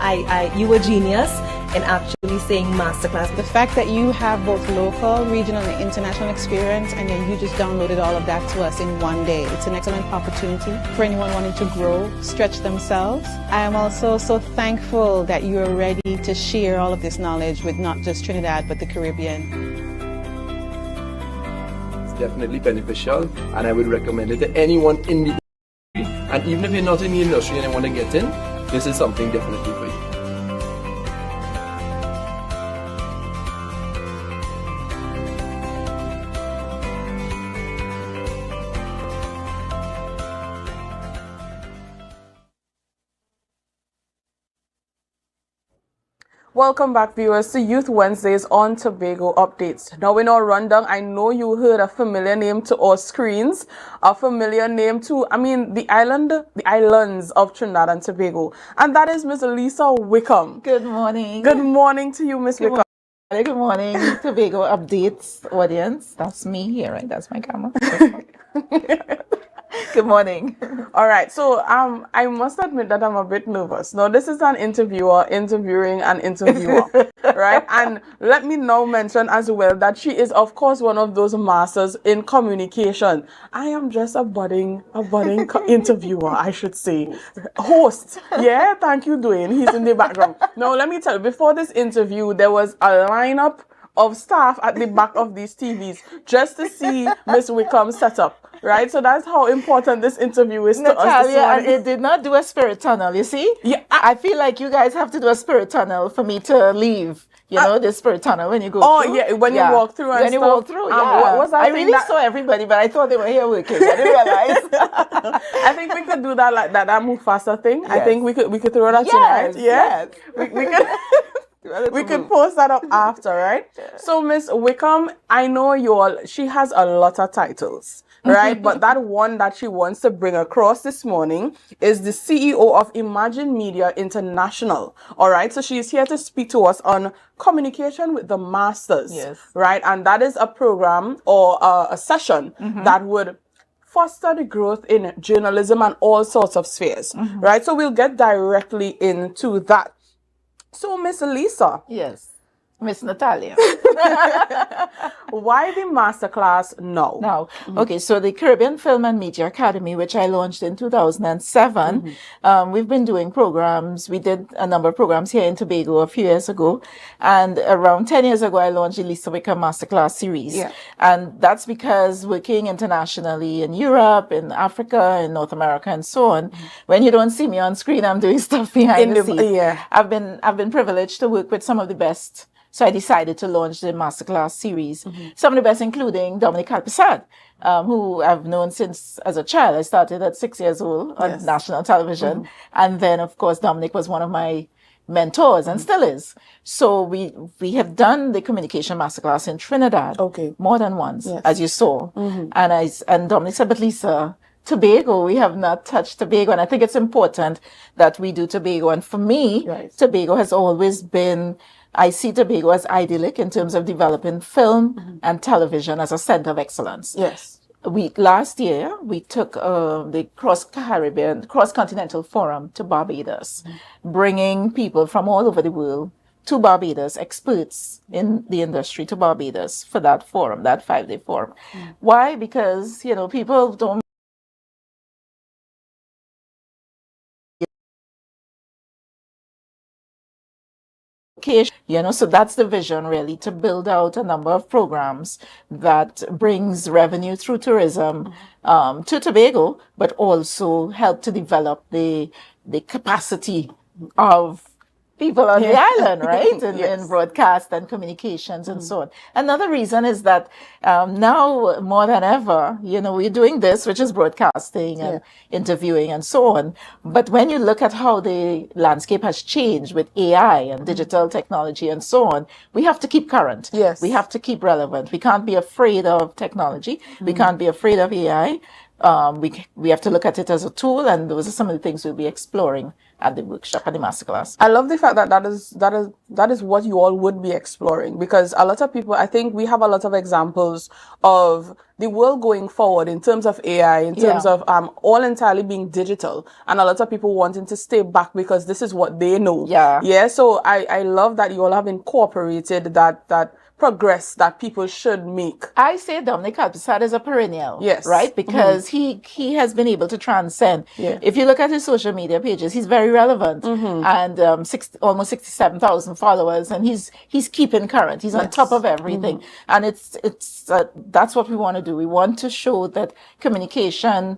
You were genius in actually saying masterclass. The fact that you have both local, regional, and international experience, and then you just downloaded all of that to us in one day. It's an excellent opportunity for anyone wanting to grow, stretch themselves. I am also so thankful that you are ready to share all of this knowledge with not just Trinidad, but the Caribbean. It's definitely beneficial, and I would recommend it to anyone in the industry. And even if you're not in the industry and you want to get in, this is something definitely for you. Welcome back, viewers, to Youth Wednesdays on Tobago Updates. Now, in our rundown, I know you heard a familiar name to our screens, a familiar name to, the islands of Trinidad and Tobago, and that is Miss Lisa Wickham. Good morning. Good morning to you, Miss Wickham. Good morning, Tobago Updates audience. That's me here, right? That's my camera. Good morning. All right, so I must admit that I'm a bit nervous. Now, this is an interviewer interviewing an interviewer, right? And let me now mention as well that she is, of course, one of those masters in communication. I am just a budding interviewer, I should say. Host. Yeah, thank you, Dwayne. He's in the background. Now, let me tell you, before this interview, there was a lineup of staff at the back of these TVs just to see Miss Wickham's setup, right? So that's how important this interview is to us. Natalia, and they did not do a spirit tunnel, you see? Yeah. I feel like you guys have to do a spirit tunnel for me to leave. You know, the spirit tunnel when you go through. Yeah, when you walk through and when you walk through, What was that I really saw everybody, but I thought they were here working. I didn't realize. I think we could do that like that Mufasa thing. Yes. I think we could throw that tonight. Yeah. Yes. We could we could post that up after, right? So Miss Wickham, I know she has a lot of titles, right? But that one that she wants to bring across this morning is the CEO of Imagine Media International. All right. So she's here to speak to us on communication with the masters. Yes. Right. And that is a program or a session that would foster the growth in journalism and all sorts of spheres. Right. So we'll get directly into that. So, Miss Lisa. Yes. Miss Natalia. Why the masterclass now? Now, okay, so the Caribbean Film and Media Academy, which I launched in 2007, we've been doing programs. We did a number of programs here in Tobago a few years ago. And around 10 years ago, I launched the Lisa Wickham Masterclass series. Yeah. And that's because working internationally in Europe, in Africa, in North America, and so on, when you don't see me on screen, I'm doing stuff behind the scenes. Yeah. I've been privileged to work with some of the best. So I decided to launch the Masterclass series. Some of the best, including Dominic Calpesat, who I've known since as a child. I started at 6 years old on national television. And then, of course, Dominic was one of my mentors and still is. So we have done the communication masterclass in Trinidad more than once, as you saw. And Dominic said, but Lisa, Tobago, we have not touched Tobago. And I think it's important that we do Tobago. And for me, Tobago has always been, I see Tobago as idyllic in terms of developing film and television as a center of excellence. Yes. Last year, we took the Cross-Continental Forum to Barbados, bringing people from all over the world to Barbados, experts in the industry to Barbados for that forum, that 5-day forum. Why? Because, people don't so that's the vision, really, to build out a number of programs that brings revenue through tourism to Tobago, but also help to develop the capacity of people on the island, right? In broadcast and communications and so on. Another reason is that now more than ever, we're doing this, which is broadcasting and interviewing and so on. But when you look at how the landscape has changed with AI and digital technology and so on, we have to keep current. Yes. We have to keep relevant. We can't be afraid of technology. We can't be afraid of AI. We have to look at it as a tool, and those are some of the things we'll be exploring at the workshop, at the masterclass. I love the fact that that is what you all would be exploring, because a lot of people, I think we have a lot of examples of the world going forward in terms of AI, in terms of all entirely being digital, and a lot of people wanting to stay back because this is what they know. Yeah. So I love that you all have incorporated that progress that people should make. I say Dominic Calpesat is a perennial. Yes. Right? Because he has been able to transcend. If you look at his social media pages, he's very relevant and almost 67,000 followers, and he's keeping current. He's on top of everything. And it's that's what we want to do. We want to show that communication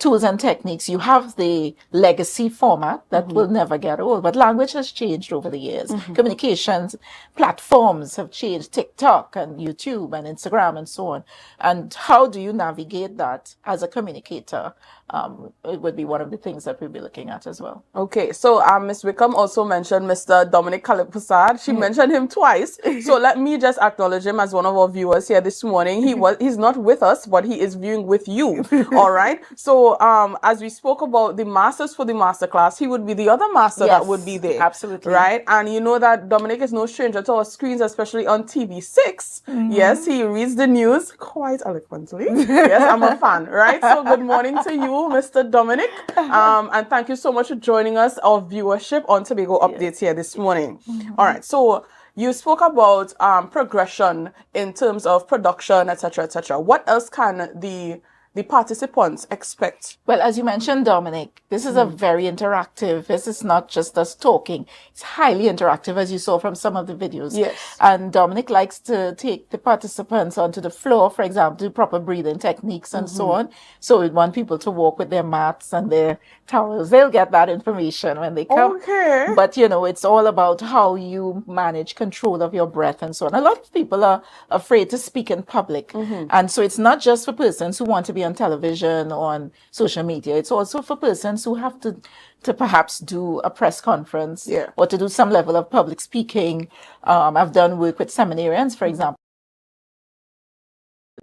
tools and techniques, you have the legacy format that will never get old, but language has changed over the years. Communications platforms have changed. TikTok and YouTube and Instagram and so on. And how do you navigate that as a communicator? It would be one of the things that we'll be looking at as well. Okay, so Ms. Wickham also mentioned Mr. Dominic Kalipasad. She mentioned him twice. So let me just acknowledge him as one of our viewers here this morning. He's not with us, but he is viewing with you. All right. So as we spoke about the masters for the masterclass, he would be the other master that would be there. Absolutely. Right. And you know that Dominic is no stranger to our screens, especially on TV6. Yes, he reads the news quite eloquently. Yes, I'm a fan. Right. So good morning to you, Mr. Dominic. And thank you so much for joining us, our viewership on Tobago Updates here this morning. All right. So you spoke about progression in terms of production, etc., etc. What else can the participants expect? Well, as you mentioned, Dominic, this is a very interactive. This is not just us talking. It's highly interactive, as you saw from some of the videos. Yes. And Dominic likes to take the participants onto the floor, for example, do proper breathing techniques and so on. So we want people to walk with their mats and their towels. They'll get that information when they come. Okay. But, you know, it's all about how you manage control of your breath and so on. A lot of people are afraid to speak in public. And so it's not just for persons who want to be on television or on social media. It's also for persons who have to perhaps do a press conference or to do some level of public speaking. I've done work with seminarians, for example.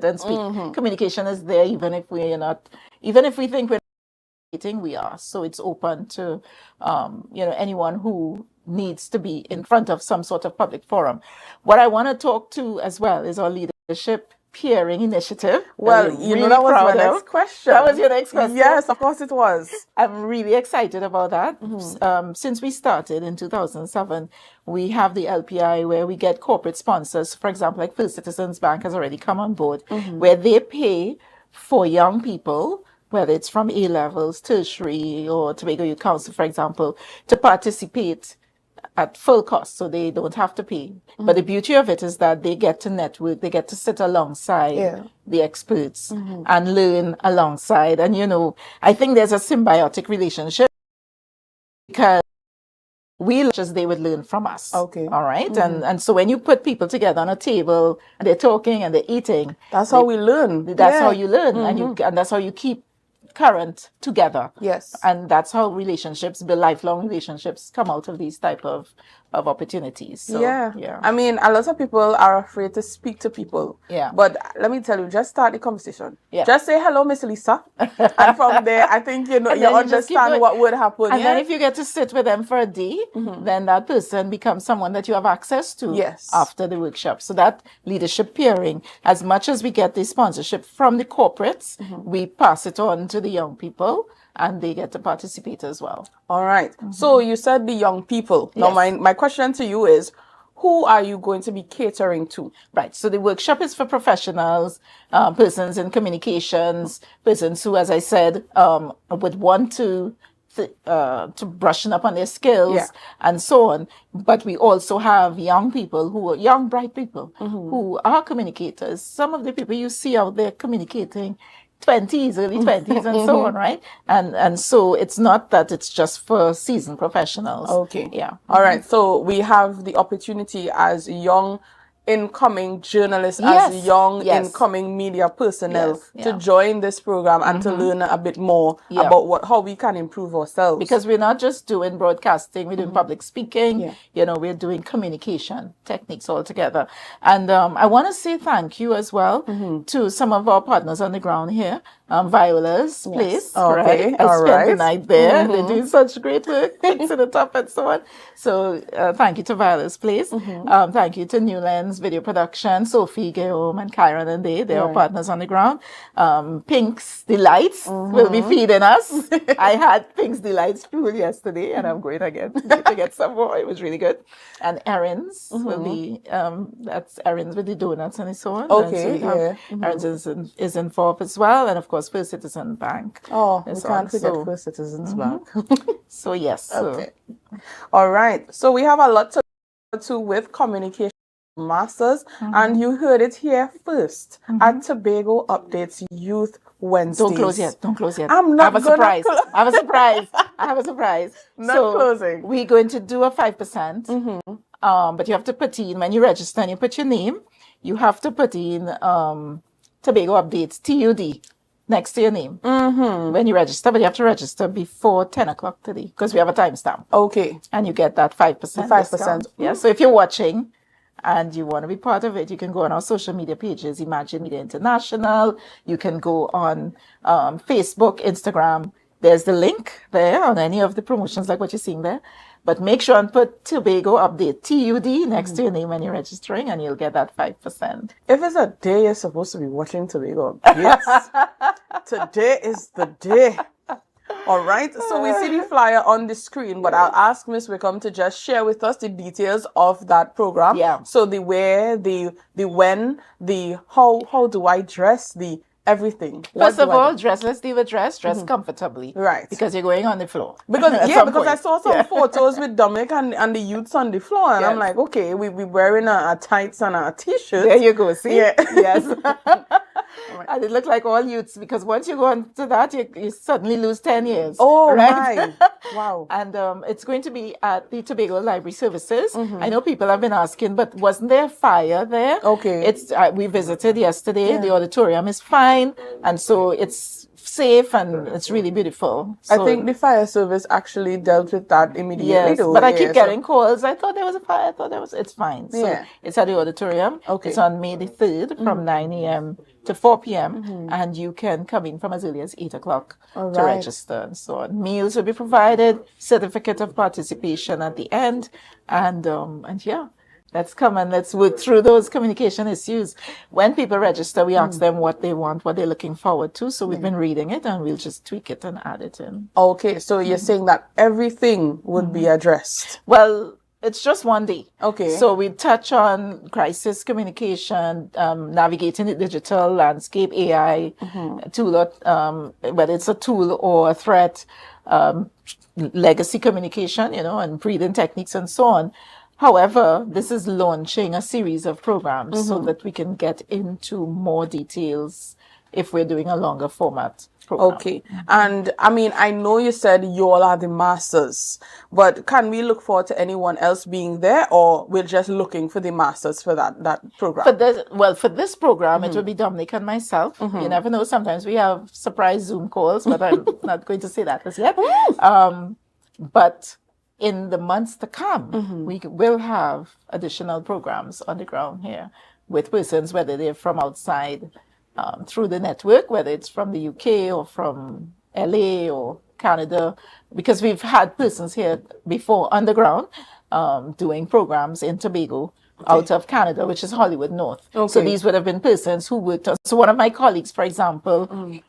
And communication is there even if we think we're not, we are. So it's open to anyone who needs to be in front of some sort of public forum. What I want to talk to as well is our leadership peering initiative. Well, that was my next question. That was your next question? Yes, of course it was. I'm really excited about that. Since we started in 2007, we have the LPI where we get corporate sponsors. For example, like First Citizens Bank has already come on board, where they pay for young people, whether it's from A-levels, tertiary, or Tobago Youth Council, for example, to participate at full cost, so they don't have to pay. But the beauty of it is that they get to network, they get to sit alongside the experts and learn alongside. And, I think there's a symbiotic relationship because we learn as they would learn from us. Okay. All right. And so when you put people together on a table and they're talking and they're eating, that's how we learn. That's how you learn, and that's how you keep current together. Yes. And that's how relationships, the lifelong relationships, come out of these type of opportunities. So, yeah. I mean, a lot of people are afraid to speak to people. Yeah. But let me tell you, just start the conversation. Yeah. Just say, hello, Miss Lisa. And from there, I think, you understand what would happen. And then if you get to sit with them for a day, then that person becomes someone that you have access to after the workshop. So that leadership peering, as much as we get the sponsorship from the corporates, we pass it on to the young people, and they get to participate as well. All right. So you said the young people. Now, my question to you is, who are you going to be catering to? Right. So the workshop is for professionals, persons in communications, persons who, as I said, would want to brushing up on their skills and so on. But we also have young people young, bright people who are communicators. Some of the people you see out there communicating 20s, early 20s and so on, right? And so it's not that it's just for seasoned professionals. Okay. Yeah. All right. So we have the opportunity as young incoming journalists, as young incoming media personnel to join this program and to learn a bit more about how we can improve ourselves. Because we're not just doing broadcasting, we're doing public speaking, we're doing communication techniques altogether. And I want to say thank you as well to some of our partners on the ground here. Viola's place, okay. right? I spent the night there. They do such great work, fixing it up and so on. So thank you to Viola's place. Thank you to New Lens Video Production, Sophie, Guillaume, and Kyron and they're our partners on the ground. Pink's Delights will be feeding us. I had Pink's Delights food yesterday, and I'm going again to get some more. It was really good. And Erin's will be, that's Erin's with the donuts and so on. Okay, and so Erin's is involved as well. And of course, First Citizen Bank. Oh, we can't forget First Citizens Bank. So yes. Okay. All right. So we have a lot to do with communication masters, and you heard it here first at Tobago Updates Youth Wednesdays. Don't close yet. I'm not I have a surprise. I have a surprise. Not so closing. We're going to do a 5%. But you have to put in, when you register and you put your name, you have to put in Tobago Updates, TUD, next to your name when you register. But you have to register before 10 o'clock today because we have a timestamp. Okay. And you get that 5%. 5%. Discount. Yeah. So if you're watching and you want to be part of it, you can go on our social media pages, Imagine Media International. You can go on Facebook, Instagram. There's the link there on any of the promotions like what you're seeing there. But make sure and put Tobago Update, TUD, next to your name when you're registering, and you'll get that 5%. If it's a day you're supposed to be watching Tobago Updates, today is the day. All right, so we see the flyer on the screen, but I'll ask Miss Wickham to just share with us the details of that program. Yeah. So the where, the when, the how do I dress, the everything. First of all, let's leave a dress comfortably. Right. Because you're going on the floor. Because I saw some photos with Dominic and the youths on the floor, and I'm like, okay, we wearing a tights and a t-shirt. There you go, see? Yeah. Yes. And it looked like all youths, because once you go on to that, you suddenly lose 10 years. Oh, right? Wow. And it's going to be at the Tobago Library Services. I know people have been asking, but wasn't there a fire there? Okay. We visited yesterday. The auditorium is fine. And so it's safe and it's really beautiful. So, I think the fire service actually dealt with that immediately. Yes, though. but I keep getting calls. I thought there was a fire. I thought it's fine. So it's at the auditorium. Okay. It's on May the 3rd from 9 a.m. to 4 p.m. And you can come in from as early as 8 o'clock to register and so on. Meals will be provided, certificate of participation at the end. And yeah. Let's come and let's work through those communication issues. When people register, we ask them what they want, what they're looking forward to. So we've been reading it and we'll just tweak it and add it in. Okay, so you're saying that everything would be addressed? Well, it's just one day. Okay. So we touch on crisis communication, navigating the digital landscape, AI, tool, whether it's a tool or a threat, legacy communication, and breathing techniques and so on. However, this is launching a series of programs so that we can get into more details if we're doing a longer format program. Okay. And I mean, I know you said you all are the masters, but can we look forward to anyone else being there, or we're just looking for the masters for that program? For this program, it will be Dominic and myself. You never know. Sometimes we have surprise Zoom calls, but I'm not going to say that as yet. But in the months to come, we will have additional programs on the ground here with persons, whether they're from outside through the network, whether it's from the UK or from LA or Canada, because we've had persons here before underground doing programs in Tobago out of Canada, which is Hollywood North. So these would have been persons who worked on. So one of my colleagues, for example,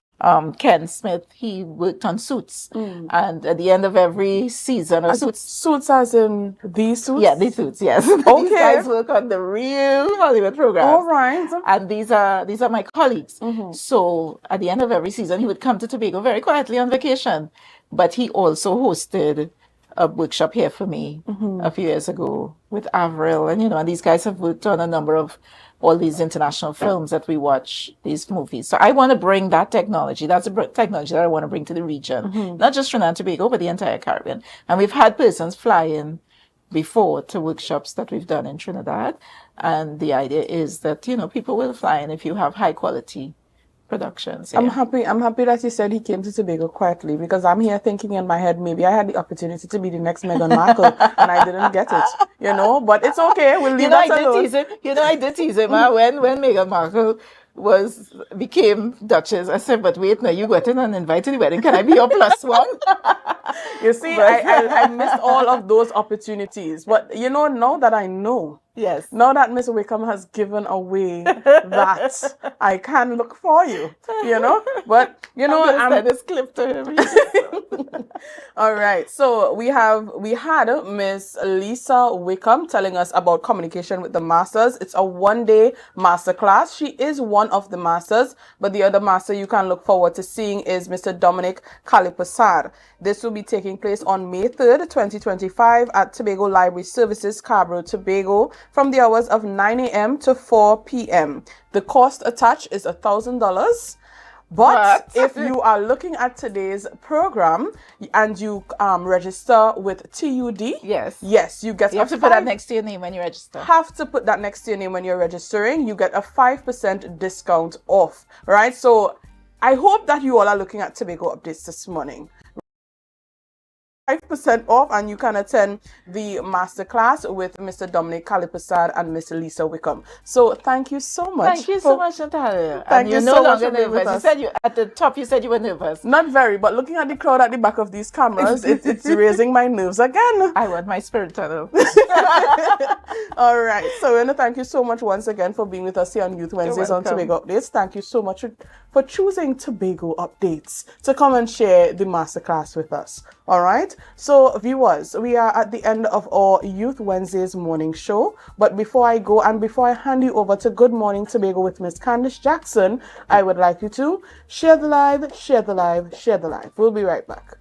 Ken Smith, he worked on Suits, and at the end of every season of Suits as in these Suits? Yeah, these Suits, yes. Okay. These guys work on the real Hollywood programs. All right. And these are my colleagues. So at the end of every season, he would come to Tobago very quietly on vacation, but he also hosted a workshop here for me a few years ago with Avril, and these guys have worked on a number of all these international films that we watch, these movies. So I want to bring that technology. That's a technology that I want to bring to the region, not just Trinidad and Tobago, but the entire Caribbean. And we've had persons fly in before to workshops that we've done in Trinidad. And the idea is that, people will fly in if you have high quality productions. I'm happy that you said he came to Tobago quietly, because I'm here thinking in my head, maybe I had the opportunity to be the next Meghan Markle and I didn't get it, but it's okay. We'll leave that alone. I did tease him when Meghan Markle became Duchess. I said, but wait, now you got in and invited to the wedding. Can I be your plus one? You see, I missed all of those opportunities. But now that I know, yes, now that Miss Wickham has given away that, I can look for you. But I'm send this clip to him. All right. So we had Miss Lisa Wickham telling us about communication with the masters. It's a 1-day masterclass. She is one of the masters, but the other master you can look forward to seeing is Mr. Dominic Kalipasar. This will be taking place on May 3rd, 2025 at Tobago Library Services, Scarborough, Tobago, from the hours of 9 a.m. to 4 p.m. The cost attached is $1,000. But if you are looking at today's program and you register with TUD, yes, you get. You have to put that next to your name when you register. Have to put that next to your name when you're registering. You get a 5% discount off, right? So I hope that you all are looking at Tobago updates this morning. 5% off, and you can attend the masterclass with Mr. Dominic Kalipasad and Miss Lisa Wickham. So thank you so much. Thank you so much, Natalia. Thank you no so longer much for being with nervous. You us. said at the top, you said you were nervous. Not very, but looking at the crowd at the back of these cameras, it's raising my nerves again. I want my spirit tunnel. All right. So, Rena, thank you so much once again for being with us here on Youth Wednesdays on Tobago Updates. Thank you so much for choosing Tobago Updates to come and share the masterclass with us. All right. So, viewers, we are at the end of our Youth Wednesdays morning show. But before I go and before I hand you over to Good Morning Tobago with Miss Candice Jackson, I would like you to share the live, share the live, share the live. We'll be right back.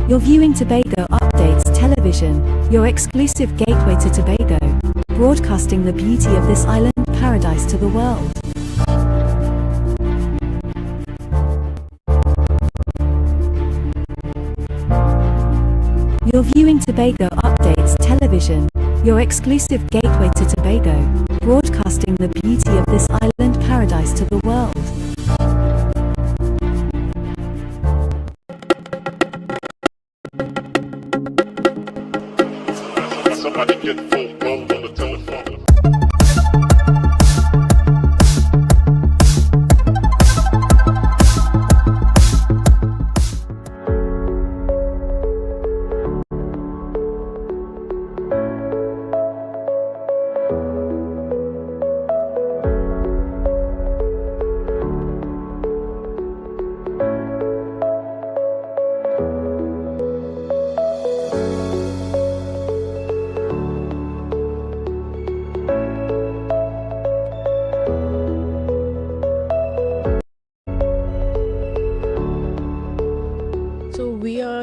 You're viewing Tobago Updates Television, your exclusive gateway to Tobago, broadcasting the beauty of this island paradise to the world. You're viewing Tobago Updates Television, your exclusive gateway to Tobago, broadcasting the beauty of this island paradise to the world. Somebody get full blown on the telephone.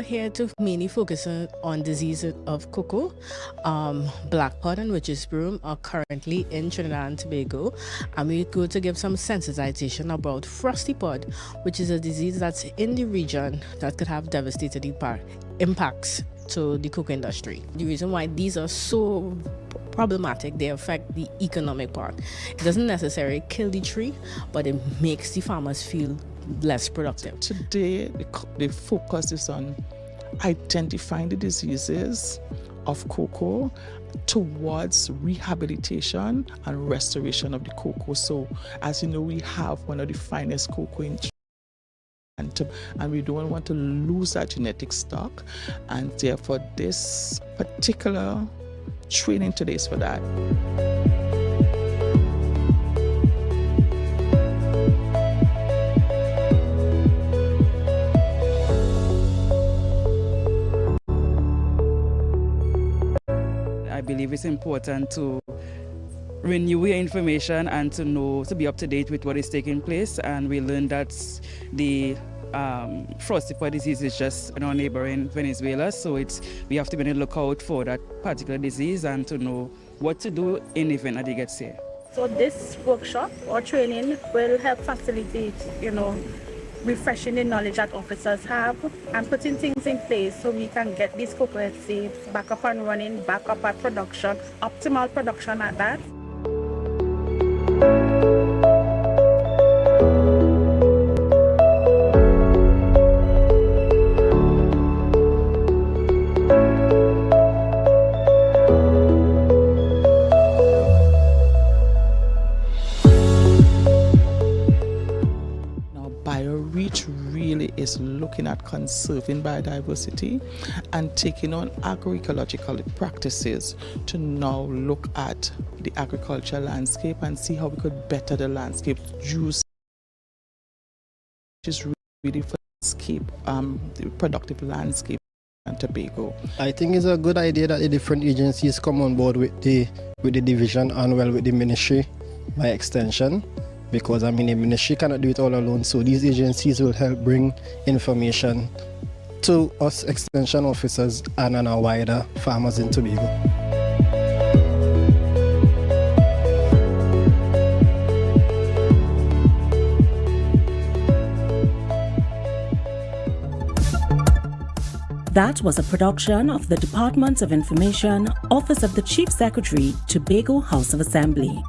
Here to mainly focus on diseases of cocoa. Black pod and witch's broom are currently in Trinidad and Tobago, and we're going to give some sensitization about frosty pod, which is a disease that's in the region that could have devastating impacts to the cocoa industry. The reason why these are so problematic, they affect the economic part. It doesn't necessarily kill the tree, but it makes the farmers feel less productive. Today, the focus is on identifying the diseases of cocoa towards rehabilitation and restoration of the cocoa. So, as you know, we have one of the finest cocoa in Trinidad, and we don't want to lose our genetic stock, and therefore this particular training today is for that. I believe it's important to renew your information and to be up to date with what is taking place. And we learned that the frosty pod disease is just in our neighboring Venezuela, so we have to be on the lookout for that particular disease and to know what to do in the event that it gets here. So this workshop or training will help facilitate, refreshing the knowledge that officers have and putting things in place so we can get these cocoa estates back up and running, back up at production, optimal production at that. Really is looking at conserving biodiversity and taking on agroecological practices to now look at the agricultural landscape and see how we could better the landscape, use which is really for landscape, the productive landscape and Tobago. I think it's a good idea that the different agencies come on board with the division and with the ministry by extension. Because the ministry cannot do it all alone, so these agencies will help bring information to us extension officers and our wider farmers in Tobago. That was a production of the Department of Information, Office of the Chief Secretary, Tobago House of Assembly.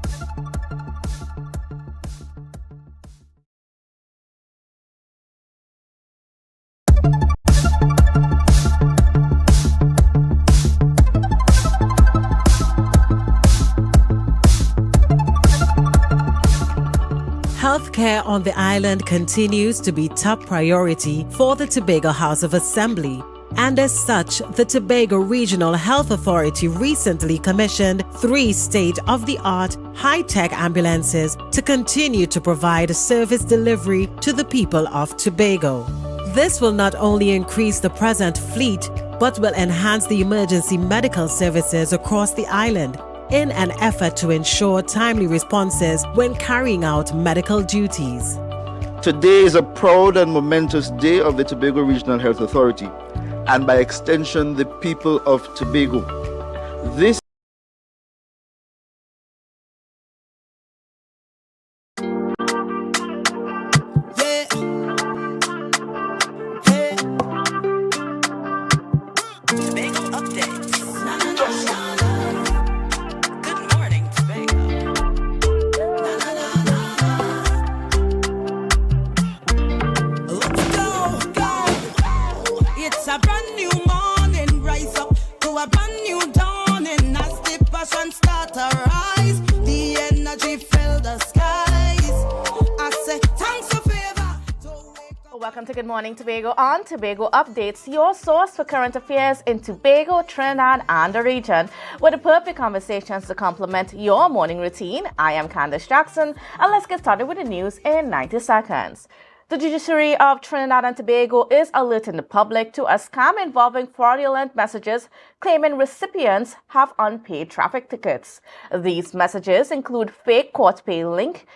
Healthcare on the island continues to be top priority for the Tobago House of Assembly. And as such, the Tobago Regional Health Authority recently commissioned 3 state-of-the-art high-tech ambulances to continue to provide service delivery to the people of Tobago. This will not only increase the present fleet, but will enhance the emergency medical services across the island in an effort to ensure timely responses when carrying out medical duties. Today is a proud and momentous day of the Tobago Regional Health Authority, and by extension, the people of Tobago. This Welcome to Good Morning Tobago on Tobago Updates, your source for current affairs in Tobago, Trinidad, and the region, with the perfect conversations to complement your morning routine. I am Candace Jackson, and let's get started with the news in 90 seconds. The judiciary of Trinidad and Tobago is alerting the public to a scam involving fraudulent messages claiming recipients have unpaid traffic tickets. These messages include fake court pay link,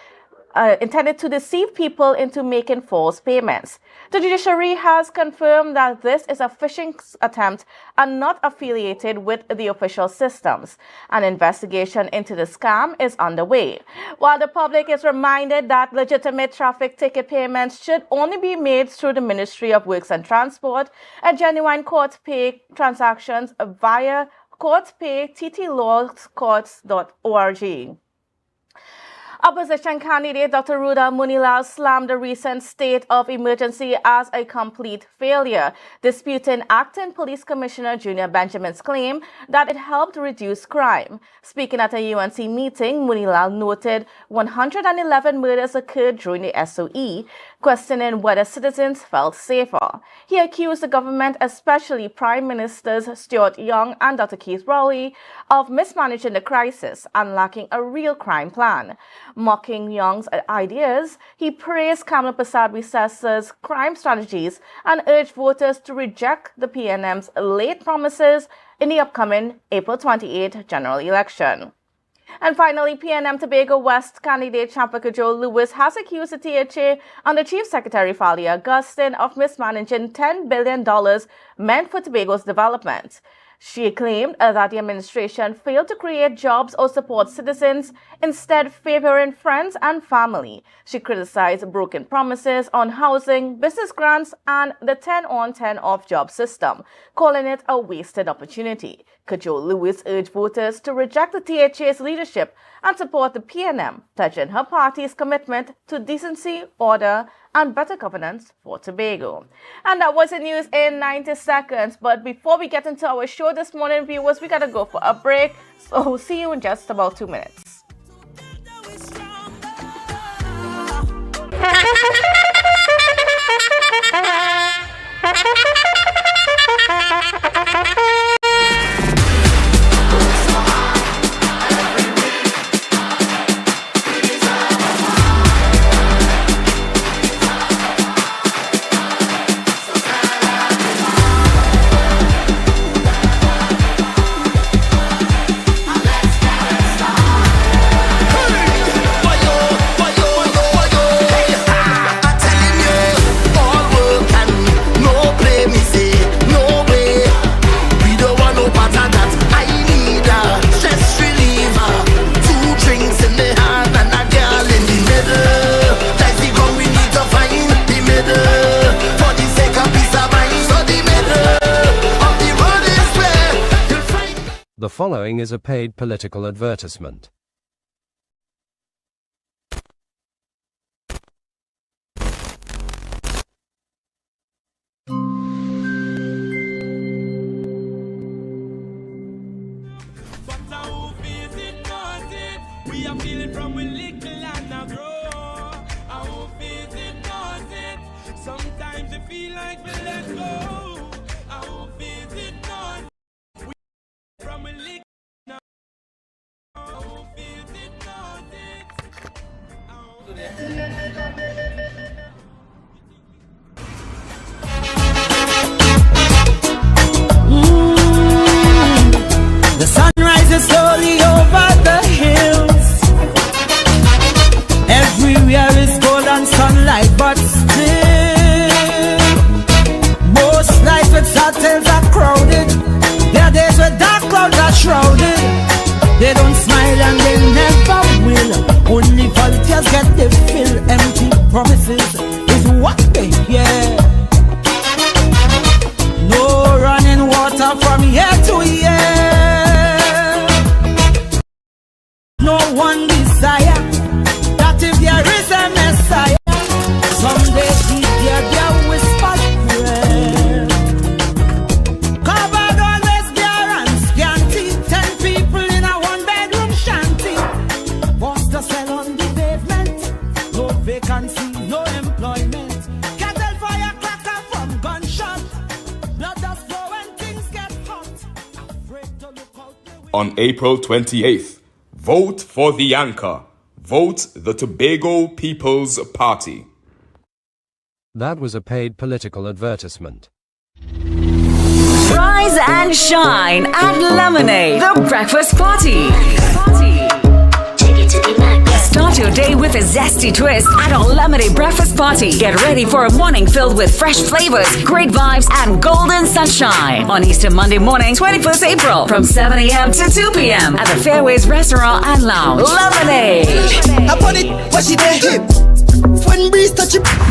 intended to deceive people into making false payments. The judiciary has confirmed that this is a phishing attempt and not affiliated with the official systems. An investigation into the scam is underway, while the public is reminded that legitimate traffic ticket payments should only be made through the Ministry of Works and Transport, and genuine court pay transactions via courtpay.ttlawcourts.org. Opposition candidate Dr. Ruda Munilal slammed the recent state of emergency as a complete failure, disputing Acting Police Commissioner Junior Benjamin's claim that it helped reduce crime. Speaking at a UNC meeting, Munilal noted 111 murders occurred during the SOE, questioning whether citizens felt safer. He accused the government, especially Prime Ministers Stuart Young and Dr. Keith Rowley, of mismanaging the crisis and lacking a real crime plan. Mocking Young's ideas, he praised Kamala Persad-Recessa's crime strategies and urged voters to reject the PNM's late promises in the upcoming April 28 general election. And finally, PNM Tobago West candidate Champaka Joe Lewis has accused the THA under Chief Secretary Falia Augustine of mismanaging $10 billion meant for Tobago's development. She claimed that the administration failed to create jobs or support citizens, instead favoring friends and family. She criticized broken promises on housing, business grants, and the 10-on, 10-off job system, calling it a wasted opportunity. Cajole Lewis urged voters to reject the THA's leadership and support the PNM, pledging her party's commitment to decency, order, and better governance for Tobago. And that was the news in 90 seconds. But before we get into our show this morning, viewers, we gotta go for a break. So see you in just about 2 minutes. The following is a paid political advertisement. We are feeling from we little and now grow. Our faith in knows it. Sometimes it feel like we let go. Our faith in knows it. We from we little now. Our faith in knows it. The sun rises slowly over the hills. Everywhere is golden sunlight, but still most nights with hotels are crowded. There are days where dark clouds are shrouded. They don't smile and they never will. Only volunteers get the fill. Empty promises is what they hear. No running water from year to year. No one desire that if there is a Messiah, someday he hear their whispered prayer. Covered always bare and scanty. 10 people in a one-bedroom shanty. Forced to sell on the pavement. No vacancy, no employment. Cattle fire cracker from gunshot. Blood dust flow when things get hot. Afraid to look out the window. On April 28th, vote for the anchor. Vote the Tobago People's Party. That was a paid political advertisement. Rise and shine at Lemonade, the breakfast party. Start your day with a zesty twist at our Lemonade breakfast party. Get ready for a morning filled with fresh flavors, great vibes, and golden sunshine. On Easter Monday morning, 21st April, from 7 a.m. to 2 p.m. at the Fairways Restaurant and Lounge. Lemonade.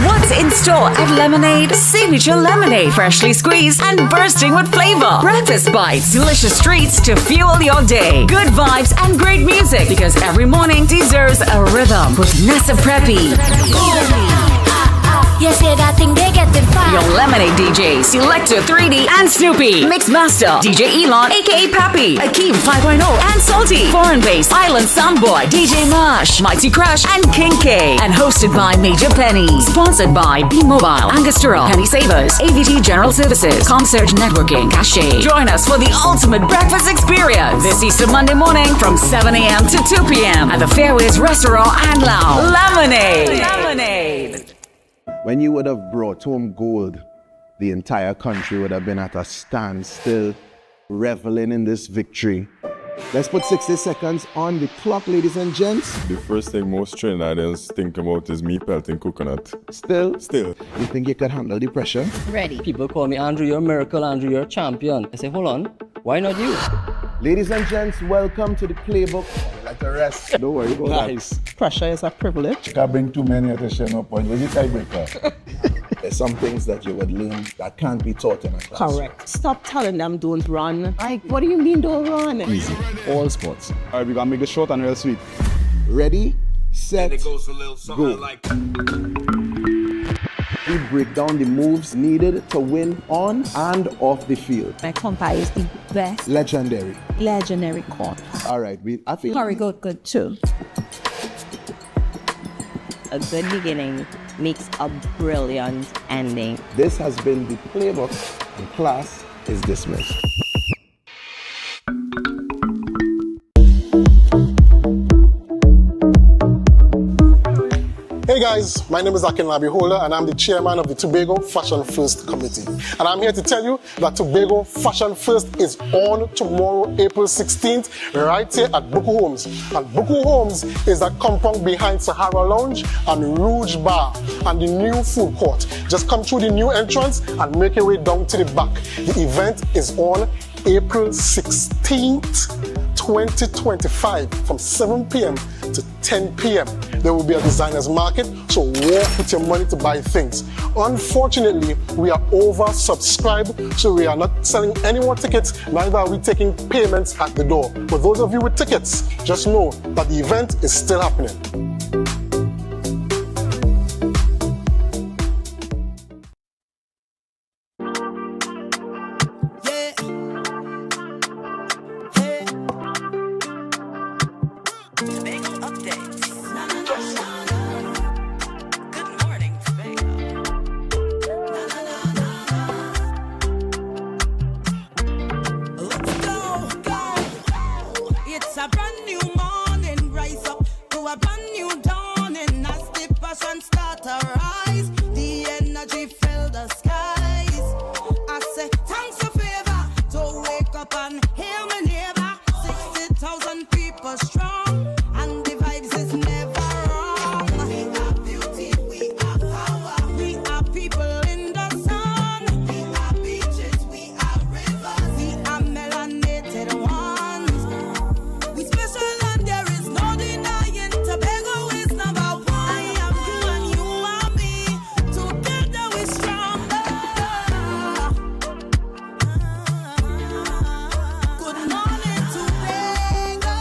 What's in store at Lemonade? Signature lemonade, freshly squeezed and bursting with flavor. Breakfast bites, delicious treats to fuel your day. Good vibes and great music, because every morning deserves a rhythm with Nessa Preppy. Yes, yeah, that thing they get the fire. Your Lemonade DJ, Selector 3D and Snoopy. Mixmaster, DJ Elon, aka Pappy. Akeem 5.0 and Salty. Foreign Bass, Island Soundboy, DJ Marsh, Mighty Crush, and King K. And hosted by Major Penny. Sponsored by B-Mobile, Angostura, Penny Savers, AVT General Services, Comsurge Networking, Cache. Join us for the ultimate breakfast experience this Easter Monday morning from 7 a.m. to 2 p.m. at the Fairways Restaurant and Lounge. Lemonade. Lemonade. When you would have brought home gold, the entire country would have been at a standstill, reveling in this victory. Let's put 60 seconds on the clock, ladies and gents. The first thing most Trinidadians think about is me pelting coconut. Still? You think you could handle the pressure? Ready. People call me Andrew, you're a miracle, Andrew, you're a champion. I say, hold on. Why not you? Ladies and gents, welcome to the playbook. Like the rest. Don't worry about Nice. Pressure is a privilege. You can't bring too many at a no point. Where's the tiebreaker? There's some things that you would learn that can't be taught in a class. Correct. Stop telling them don't run. Like, what do you mean don't run? Easy. All sports. All right, we're gonna make this short and real sweet. Ready, set, And it goes a little something go. like. We break down the moves needed to win on and off the field. My compa is the best Legendary. legendary comp. All right, I feel. Curry good too. A good beginning makes a brilliant ending. This has been the playbook, and class is dismissed. Hey guys, my name is Akinlabi Holder and I'm the chairman of the Tobago Fashion First Committee. And I'm here to tell you that Tobago Fashion First is on tomorrow, April 16th, right here at Buku Homes. And Buku Homes is that compound behind Sahara Lounge and Rouge Bar and the new food court. Just come through the new entrance and make your way down to the back. The event is on April 16th, 2025 from 7 p.m. to 10 p.m. There will be a designer's market, so walk with your money to buy things. Unfortunately, we are oversubscribed, so we are not selling any more tickets, neither are we taking payments at the door. For those of you with tickets, just know that the event is still happening. It's a brand new morning, rise up to a brand new dawning. As the passion start to rise, the energy fill the skies. I say thanks for favor to wake up and hear my neighbor. 60,000 people strong, and the vibes is never wrong. We are beauty, we are power, we are people in the sun. We are beaches, we are rivers, we are melanated ones. We special and there is no denying Tobago is number one. I am you and you are me. Together we stronger. Good morning, Tobago.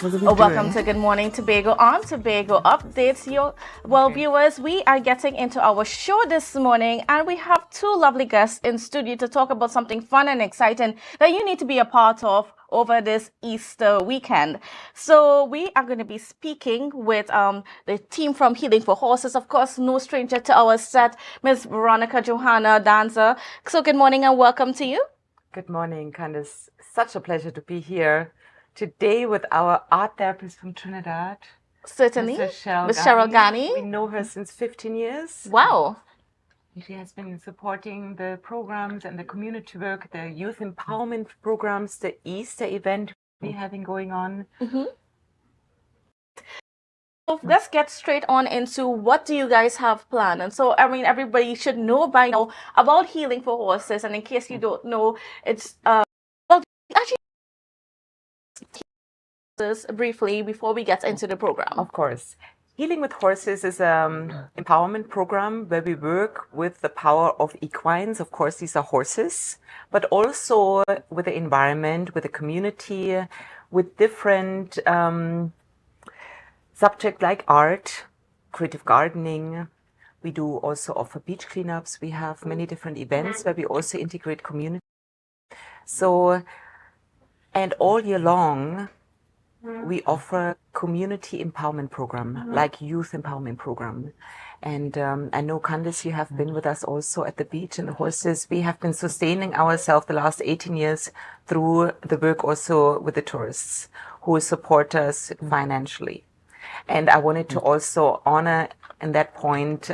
Good morning. Welcome to Good Morning Tobago on Tobago Updates. Viewers, we are getting into our show this morning and we have two lovely guests in studio to talk about something fun and exciting that you need to be a part of over this Easter weekend. So we are going to be speaking with the team from Healing for Horses, of course, no stranger to our set, Ms. Veronica Johanna, dancer. So good morning and welcome to you. Good morning, Candice. Such a pleasure to be here today with our art therapist from Trinidad. Certainly. Ms. Cheryl Ghani. We know her since 15 years. Wow. She has been supporting the programs and the community work, the youth empowerment programs, the Easter event we're having going on. So let's get straight on into what do you guys have planned. And so, I mean, everybody should know by now about Healing for Horses. And in case you don't know, it's, actually, briefly before we get into the program. Of course. Healing with Horses is an empowerment program where we work with the power of equines. Of course, these are horses, but also with the environment, with the community, with different subjects like art, creative gardening. We do also offer beach cleanups. We have many different events where we also integrate community. So, and all year long, we offer community empowerment program, like youth empowerment program. And I know, Candice, you have been with us also at the beach and the horses. We have been sustaining ourselves the last 18 years through the work also with the tourists who support us financially. And I wanted to also honor in that point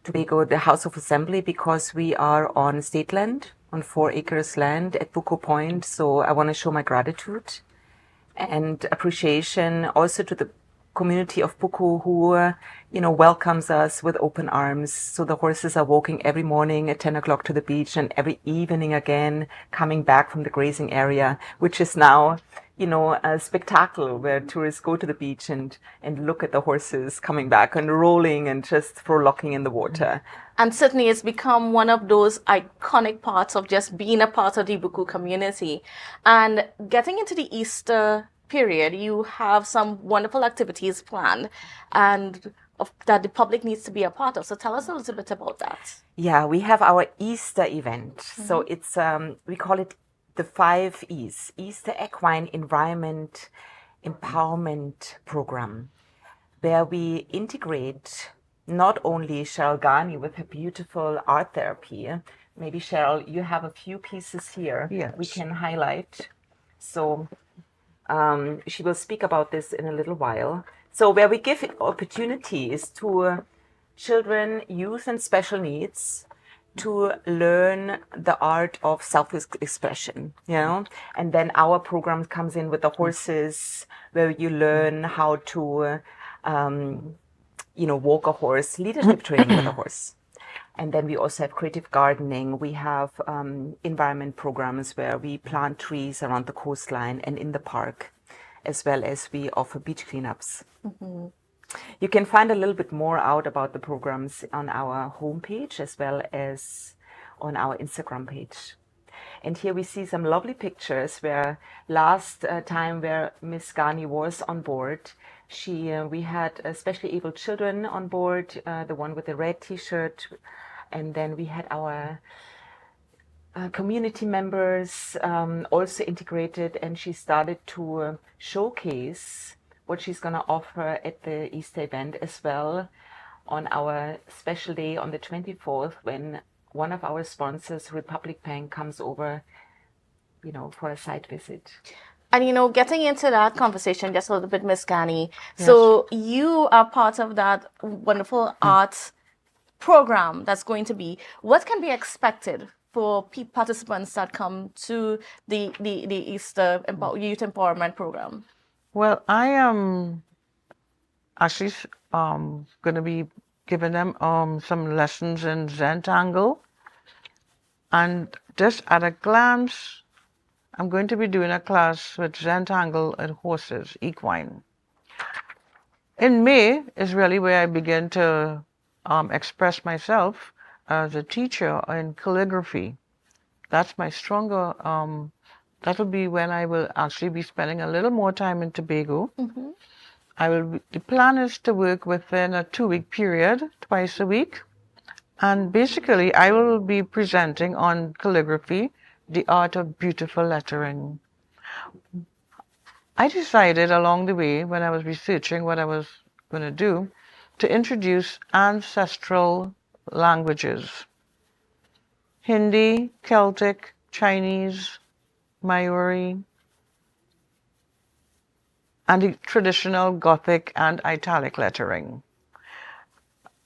Tobago, the House of Assembly, because we are on state land, on 4 acres land at Buko Point. So I want to show my gratitude and appreciation also to the community of Buku who, welcomes us with open arms. So the horses are walking every morning at 10 o'clock to the beach and every evening again coming back from the grazing area, which is now, a spectacle where tourists go to the beach and look at the horses coming back and rolling and just frolicking in the water. And certainly it's become one of those iconic parts of just being a part of the Buku community. And getting into the Easter period, you have some wonderful activities planned and that the public needs to be a part of. So tell us a little bit about that. Yeah, we have our Easter event. So it's, we call it the 5 E's, Easter Equine Environment Empowerment Program, where we integrate not only Cheryl Ghani with her beautiful art therapy. Maybe Cheryl, you have a few pieces here we can highlight. So she will speak about this in a little while. So where we give opportunities to children, youth and special needs to learn the art of self-expression, and then our program comes in with the horses where you learn how to, walk a horse, leadership training with a horse. And then we also have creative gardening. We have environment programs where we plant trees around the coastline and in the park, as well as we offer beach cleanups. You can find a little bit more out about the programs on our homepage as well as on our Instagram page. And here we see some lovely pictures where last time where Miss Ghani was on board, we had especially able children on board, the one with the red t-shirt, and then we had our community members also integrated, and she started to showcase what she's going to offer at the Easter event as well on our special day on the 24th when one of our sponsors, Republic Bank, comes over, for a site visit. And, getting into that conversation just a little bit, Miss Ghani, so you are part of that wonderful art program that's going to be. What can be expected for participants that come to the Easter Youth Empowerment Program? Well, I am actually going to be giving them some lessons in Zentangle. And just at a glance, I'm going to be doing a class with Zentangle and horses, equine. In May is really where I begin to express myself as a teacher in calligraphy. That's my stronger that will be when I will actually be spending a little more time in Tobago. The plan is to work within a 2-week period, twice a week. And basically, I will be presenting on calligraphy, the art of beautiful lettering. I decided along the way, when I was researching what I was going to do, to introduce ancestral languages. Hindi, Celtic, Chinese, Maori, and the traditional Gothic and italic lettering.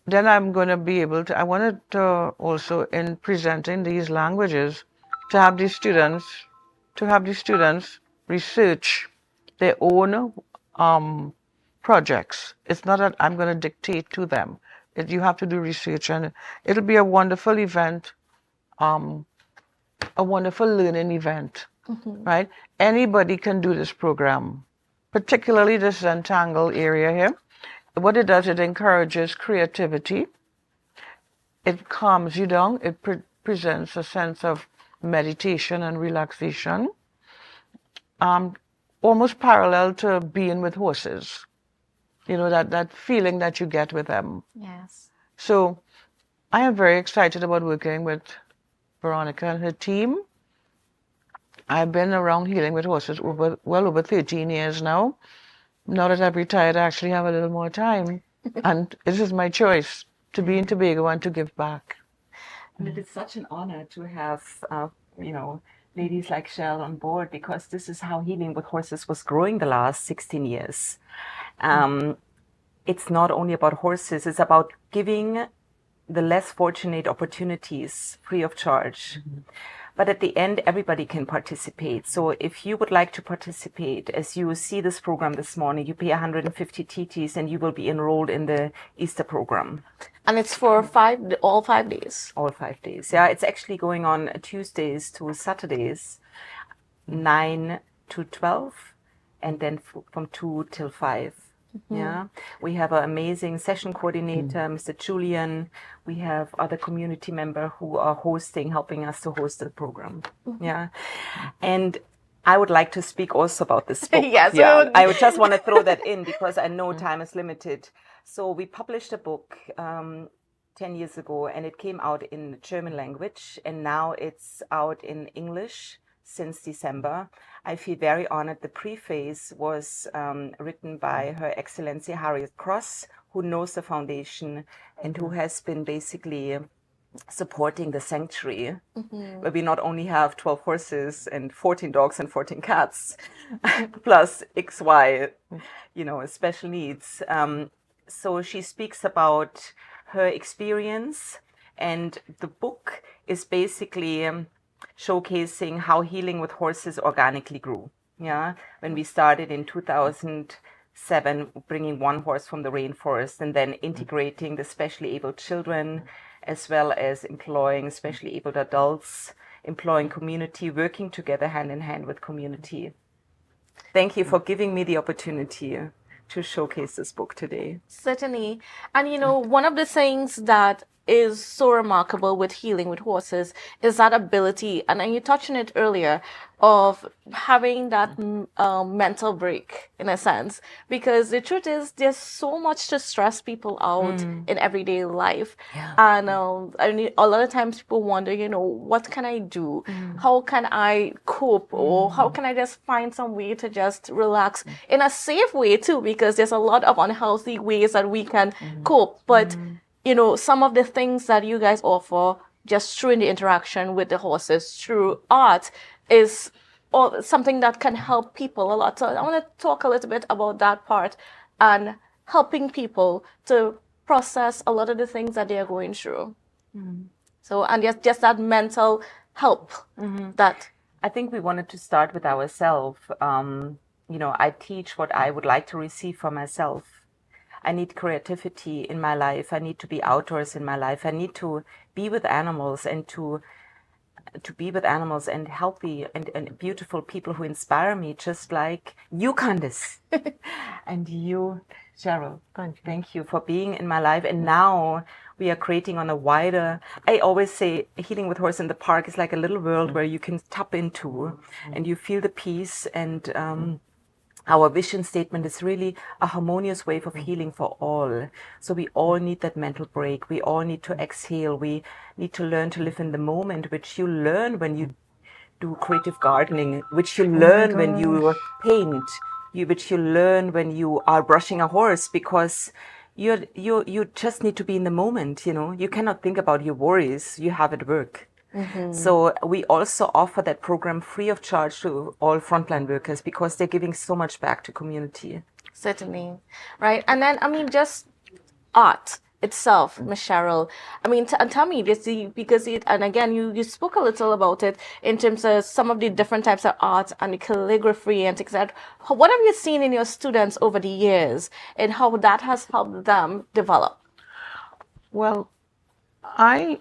Then I'm going to be able to, I wanted to also, in presenting these languages, to have the students research their own projects. It's not that I'm going to dictate to them. You have to do research, and it'll be a wonderful event, a wonderful learning event, right? Anybody can do this program, particularly this Zentangle area here. What it does, it encourages creativity. It calms you down. It presents a sense of meditation and relaxation, almost parallel to being with horses. That feeling that you get with them. Yes. So I am very excited about working with Veronica and her team. I've been around healing with horses well over 13 years now. Now that I've retired, I actually have a little more time. And this is my choice, to be in Tobago and to give back. And it is such an honor to have, ladies like Cheryl on board, because this is how healing with horses was growing the last 16 years. It's not only about horses, it's about giving the less fortunate opportunities free of charge. But at the end, everybody can participate. So if you would like to participate, as you see this program this morning, you pay 150 TTs and you will be enrolled in the Easter program. And it's for all 5 days? All 5 days, yeah. It's actually going on Tuesdays to Saturdays, 9 to 12, and then from 2 till 5. Yeah, we have an amazing session coordinator, Mr. Julian. We have other community members who are helping us to host the program. Yeah, and I would like to speak also about this book. Yes, yeah, I would just want to throw that in because I know time is limited. So we published a book 10 years ago, and it came out in German language, and now it's out in English since December. I feel very honored. The preface was written by Her Excellency Harriet Cross, who knows the foundation and who has been basically supporting the sanctuary, where we not only have 12 horses and 14 dogs and 14 cats, plus XY, special needs. So she speaks about her experience, and the book is basically showcasing how healing with horses organically grew. Yeah, when we started in 2007, bringing one horse from the rainforest and then integrating the specially abled children, as well as employing specially abled adults, employing community, working together hand in hand with community. Thank you for giving me the opportunity to showcase this book today. Certainly. And one of the things that is so remarkable with healing with horses is that ability, and you touched on it earlier, of having that mental break in a sense, because the truth is there's so much to stress people out in everyday life. And a lot of times people wonder, what can I do? How can I cope? Or how can I just find some way to just relax in a safe way too, because there's a lot of unhealthy ways that we can cope. But some of the things that you guys offer just through the interaction with the horses, through art, is something that can help people a lot. So I want to talk a little bit about that part and helping people to process a lot of the things that they are going through. So, and just that mental help that. I think we wanted to start with ourselves. I teach what I would like to receive for myself. I need creativity in my life. I need to be outdoors in my life. I need to be with animals and to be with animals and healthy and beautiful people who inspire me, just like you, Candice, and you, Cheryl. Thank you for being in my life. And now we are creating on a wider, I always say healing with horse in the park is like a little world where you can tap into and you feel the peace. And our vision statement is really a harmonious wave of healing for all. So we all need that mental break. We all need to exhale. We need to learn to live in the moment, which you learn when you do creative gardening, which you learn when you paint, which you learn when you are brushing a horse, because you just need to be in the moment. You cannot think about your worries. You have at work. So we also offer that program free of charge to all frontline workers because they're giving so much back to community. Certainly. Right. And then, just art itself, Ms. Cheryl. Tell me this, because and again, you spoke a little about it in terms of some of the different types of art and the calligraphy and things like that. What have you seen in your students over the years and how that has helped them develop? Well, I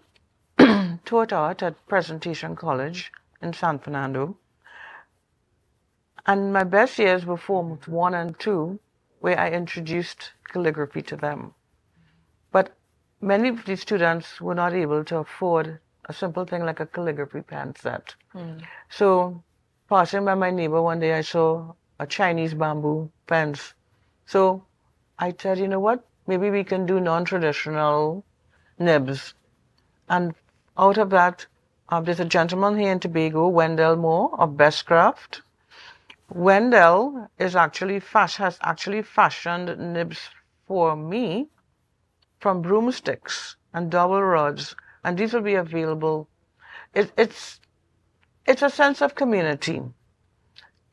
taught art at Presentation College in San Fernando. And my best years were Forms 1 and 2, where I introduced calligraphy to them. But many of these students were not able to afford a simple thing like a calligraphy pen set. So passing by my neighbor one day, I saw a Chinese bamboo pens. So I said, you know what, maybe we can do non-traditional nibs. And out of that, there's a gentleman here in Tobago, Wendell Moore of Best Craft. Wendell has actually fashioned nibs for me from broomsticks and dowel rods, and these will be available. It's a sense of community.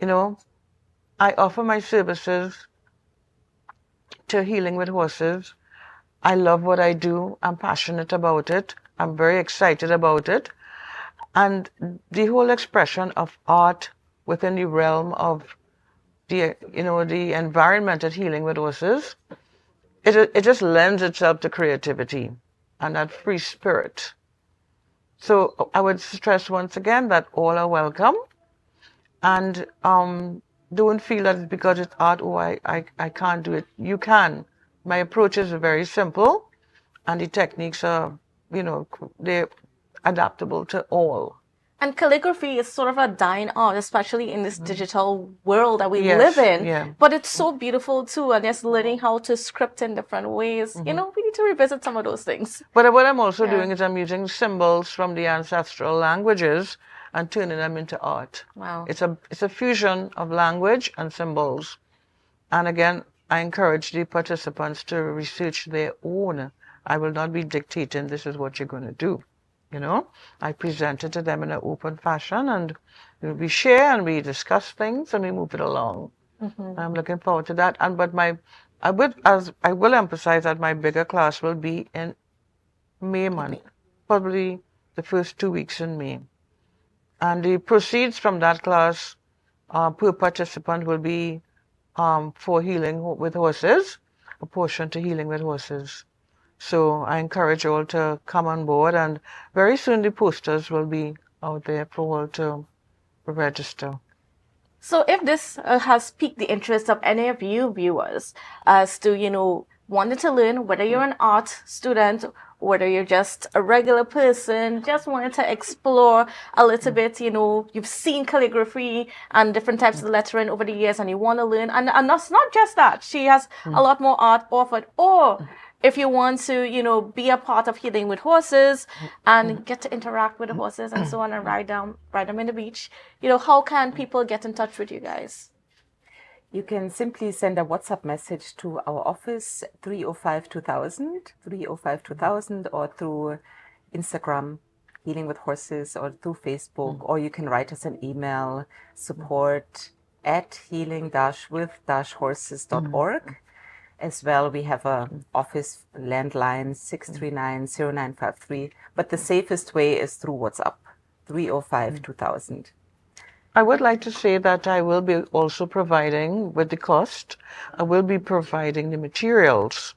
I offer my services to healing with horses I love what I do. I'm passionate about it. I'm very excited about it. And the whole expression of art within the realm of the, the environment at Healing with Horses, it just lends itself to creativity and that free spirit. So I would stress once again that all are welcome, and don't feel that it's because it's art, oh, I can't do it. You can. My approach is very simple, and the techniques are, they're adaptable to all. And calligraphy is sort of a dying art, especially in this digital world that we Yes, live in. yeah. But it's so beautiful too, and just learning how to script in different ways. We need to revisit some of those things. But what I'm also doing is I'm using symbols from the ancestral languages and turning them into art. Wow. It's a fusion of language and symbols. And again, I encourage the participants to research their own. I will not be dictating this is what you're going to do. I present it to them in an open fashion, and we share and we discuss things and we move it along. I'm looking forward to that. I will emphasize that my bigger class will be in May month, probably the first 2 weeks in May. And the proceeds from that class per participant will be for Healing with Horses, a portion to Healing with Horses. So I encourage all to come on board, and very soon the posters will be out there for all to register. So if this has piqued the interest of any of you viewers as to, wanting to learn, whether you're an art student, whether you're just a regular person, just wanted to explore a little bit, you've seen calligraphy and different types of lettering over the years and you want to learn. And that's not just that. She has a lot more art offered. Or if you want to, be a part of Healing with Horses and get to interact with the horses and so on and ride them in the beach, how can people get in touch with you guys? You can simply send a WhatsApp message to our office, 305-2000, or through Instagram, Healing with Horses, or through Facebook, or you can write us an email, support@healing-with-horses.org. As well, we have an office landline, 639-0953, but the safest way is through WhatsApp, 305-2000. I would like to say that I will be also providing, with the cost, I will be providing the materials.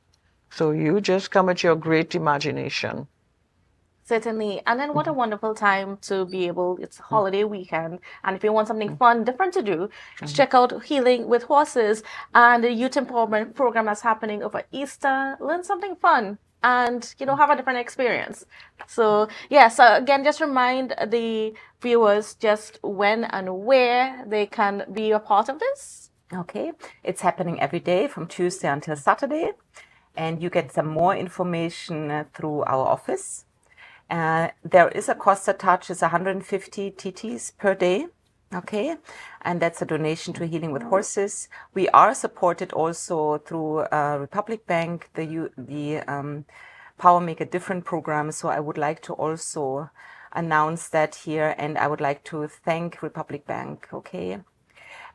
So you just come at your great imagination. Certainly. And then what a wonderful time to be it's a holiday weekend. And if you want something fun, different to do, check out Healing with Horses and the youth empowerment program that's happening over Easter. Learn something fun and, have a different experience. So, so again, just remind the viewers just when and where they can be a part of this. Okay. It's happening every day from Tuesday until Saturday. And you get some more information through our office. There is a cost attached, it's 150 TTs per day, okay? And that's a donation to Healing with Horses. We are supported also through Republic Bank, the Power Make a Difference program. So I would like to also announce that here, and I would like to thank Republic Bank, okay?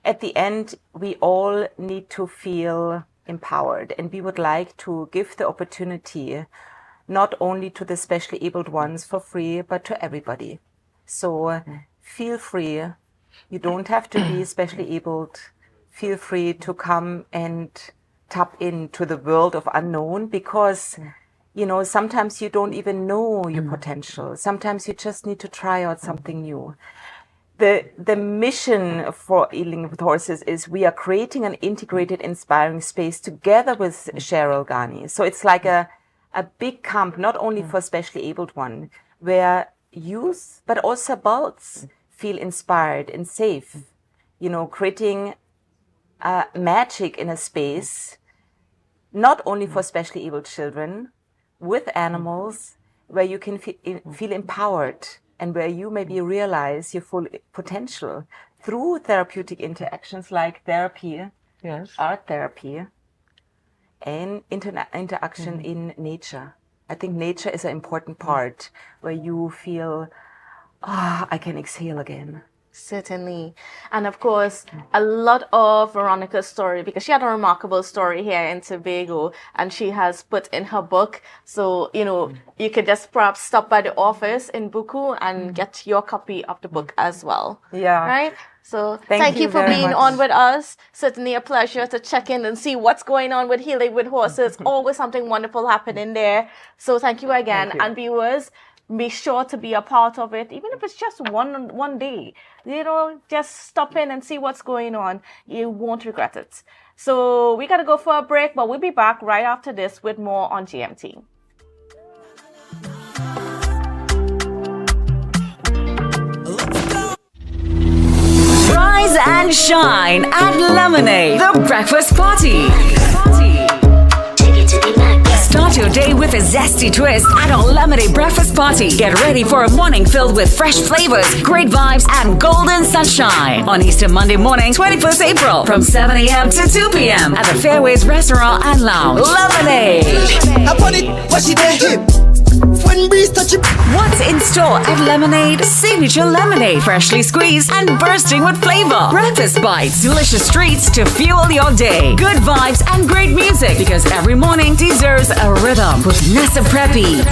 At the end, we all need to feel empowered, and we would like to give the opportunity not only to the specially abled ones for free, but to everybody. So feel free. You don't have to be specially abled. Feel free to come and tap into the world of unknown, because, sometimes you don't even know your potential. Sometimes you just need to try out something new. The mission for Healing with Horses is we are creating an integrated, inspiring space together with Cheryl Ghani. So it's like a big camp, not only for specially abled one, where youth, but also adults feel inspired and safe, creating magic in a space, not only for specially abled children, with animals, where you can feel empowered and where you maybe realize your full potential through therapeutic interactions like therapy, art therapy, and interaction in nature. I think nature is an important part where you feel, I can exhale again. Certainly. And of course, a lot of Veronica's story, because she had a remarkable story here in Tobago, and she has put in her book. So, you could just perhaps stop by the office in Buku and get your copy of the book as well. Yeah. Right? So Thank you you for very being much. on with us. Certainly a pleasure to check in and see what's going on with Healing with Horses. Always something wonderful happening there. So thank you again. Thank you. And viewers, be sure to be a part of it, even if it's just one day. Just stop in and see what's going on. You won't regret it. So we got to go for a break, but we'll be back right after this with more on GMT. Rise and shine at Lemonade, the breakfast party. Start your day with a zesty twist at our Lemonade breakfast party. Get ready for a morning filled with fresh flavors, great vibes, and golden sunshine on Easter Monday morning, 21st April, from 7 a.m. to 2 p.m. at the Fairways Restaurant and Lounge. Lemonade. What's in store at Lemonade? Signature lemonade, freshly squeezed and bursting with flavor. Breakfast bites, delicious treats to fuel your day. Good vibes and great music, because every morning deserves a rhythm with Nessa Preppy.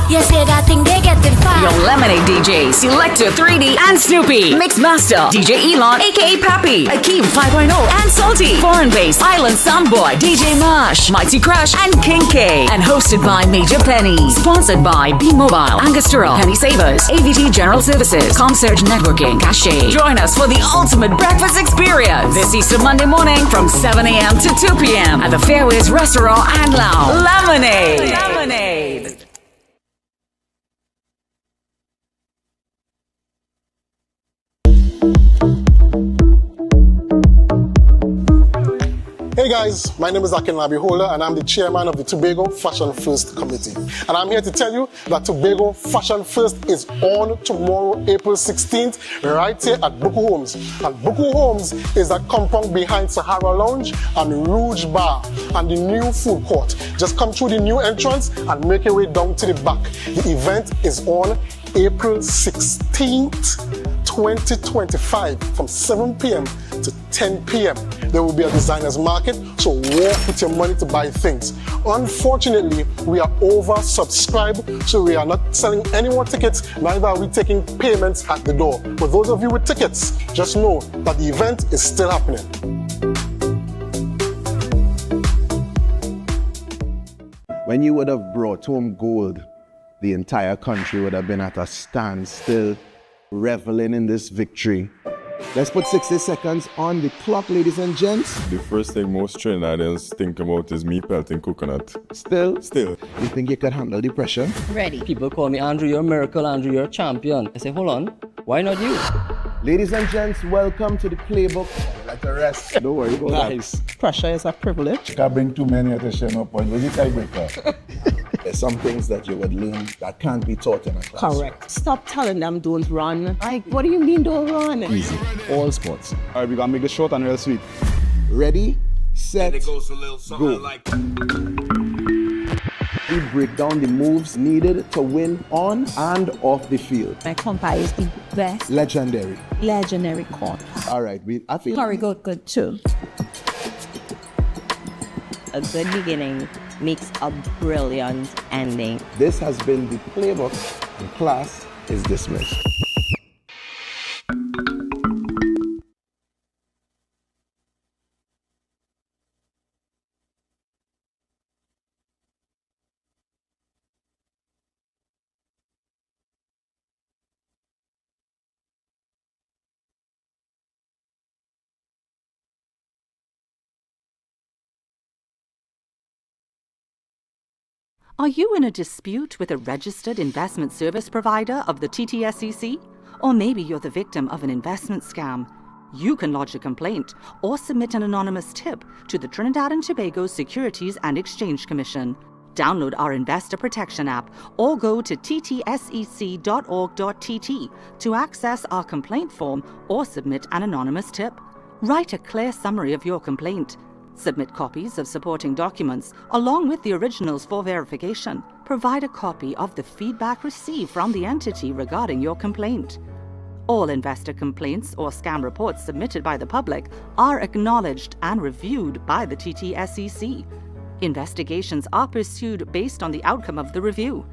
You say that thing they get the fire. Your Lemonade DJ, Selector 3D and Snoopy. Mix Master, DJ Elon, aka Pappy. Akeem 5.0 and Salty. Foreign Bass, Island Soundboy, DJ Marsh, Mighty Crush, and King K. And hosted by Major Penny. Sponsored by B-Mobile, Angostura, Penny Savers, AVT General Services, Comsurge Networking, Cache. Join us for the ultimate breakfast experience this Easter Monday morning from 7 a.m. to 2 p.m. at the Fairways Restaurant and Lounge. Lemonade. Lemonade. Hey guys, my name is Akin Labihola and I'm the chairman of the Tobago Fashion First Committee. And I'm here to tell you that Tobago Fashion First is on tomorrow, April 16th, right here at Buku Homes. And Buku Homes is that compound behind Sahara Lounge and Rouge Bar and the new food court. Just come through the new entrance and make your way down to the back. The event is on April 16th, 2025 from 7 p.m. to 10 p.m. There will be a designer's market, so walk with your money to buy things. Unfortunately, we are oversubscribed, so we are not selling any more tickets, neither are we taking payments at the door. For those of you with tickets, just know that the event is still happening. When you would have brought home gold, the entire country would have been at a standstill, reveling in this victory. Let's put 60 seconds on the clock, ladies and gents. The first thing most Trinidadians think about is me pelting coconut. Still? Still. You think you could handle the pressure? Ready. People call me Andrew, you're a miracle, Andrew, you're a champion. I say, hold on, why not you? Ladies and gents, welcome to the playbook. Like the rest. Don't worry about that. Pressure is a privilege. You can't bring too many at a share, no point. Where's the tiebreaker? There's some things that you would learn that can't be taught in a class. Correct. Stop telling them don't run. Like, what do you mean don't run? Easy. All sports. All right, we're going to make this short and real sweet. Ready, set, it goes a little something go. like... We break down the moves needed to win on and off the field. My compa is the best. Legendary. Legendary compa. All right, I feel... Very good too. A good beginning makes a brilliant ending. This has been the playbook, and class is dismissed. Are you in a dispute with a registered investment service provider of the TTSEC? Or maybe you're the victim of an investment scam? You can lodge a complaint or submit an anonymous tip to the Trinidad and Tobago Securities and Exchange Commission. Download our Investor Protection app or go to ttsec.org.tt to access our complaint form or submit an anonymous tip. Write a clear summary of your complaint. Submit copies of supporting documents along with the originals for verification. Provide a copy of the feedback received from the entity regarding your complaint. All investor complaints or scam reports submitted by the public are acknowledged and reviewed by the TTSEC. Investigations are pursued based on the outcome of the review.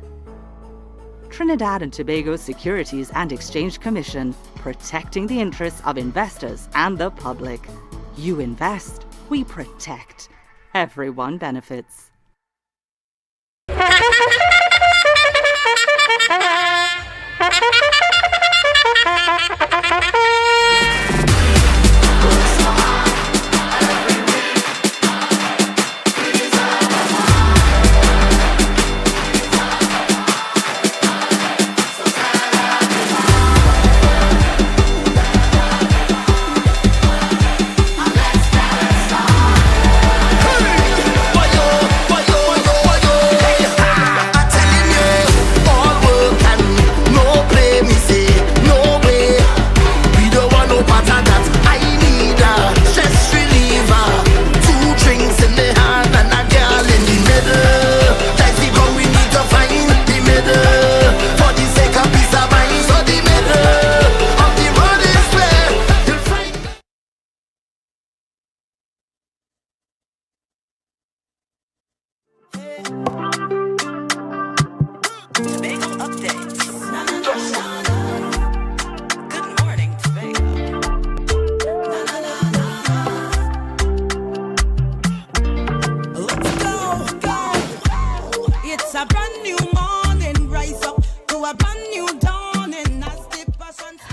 Trinidad and Tobago Securities and Exchange Commission, protecting the interests of investors and the public. You invest, we protect. Everyone benefits.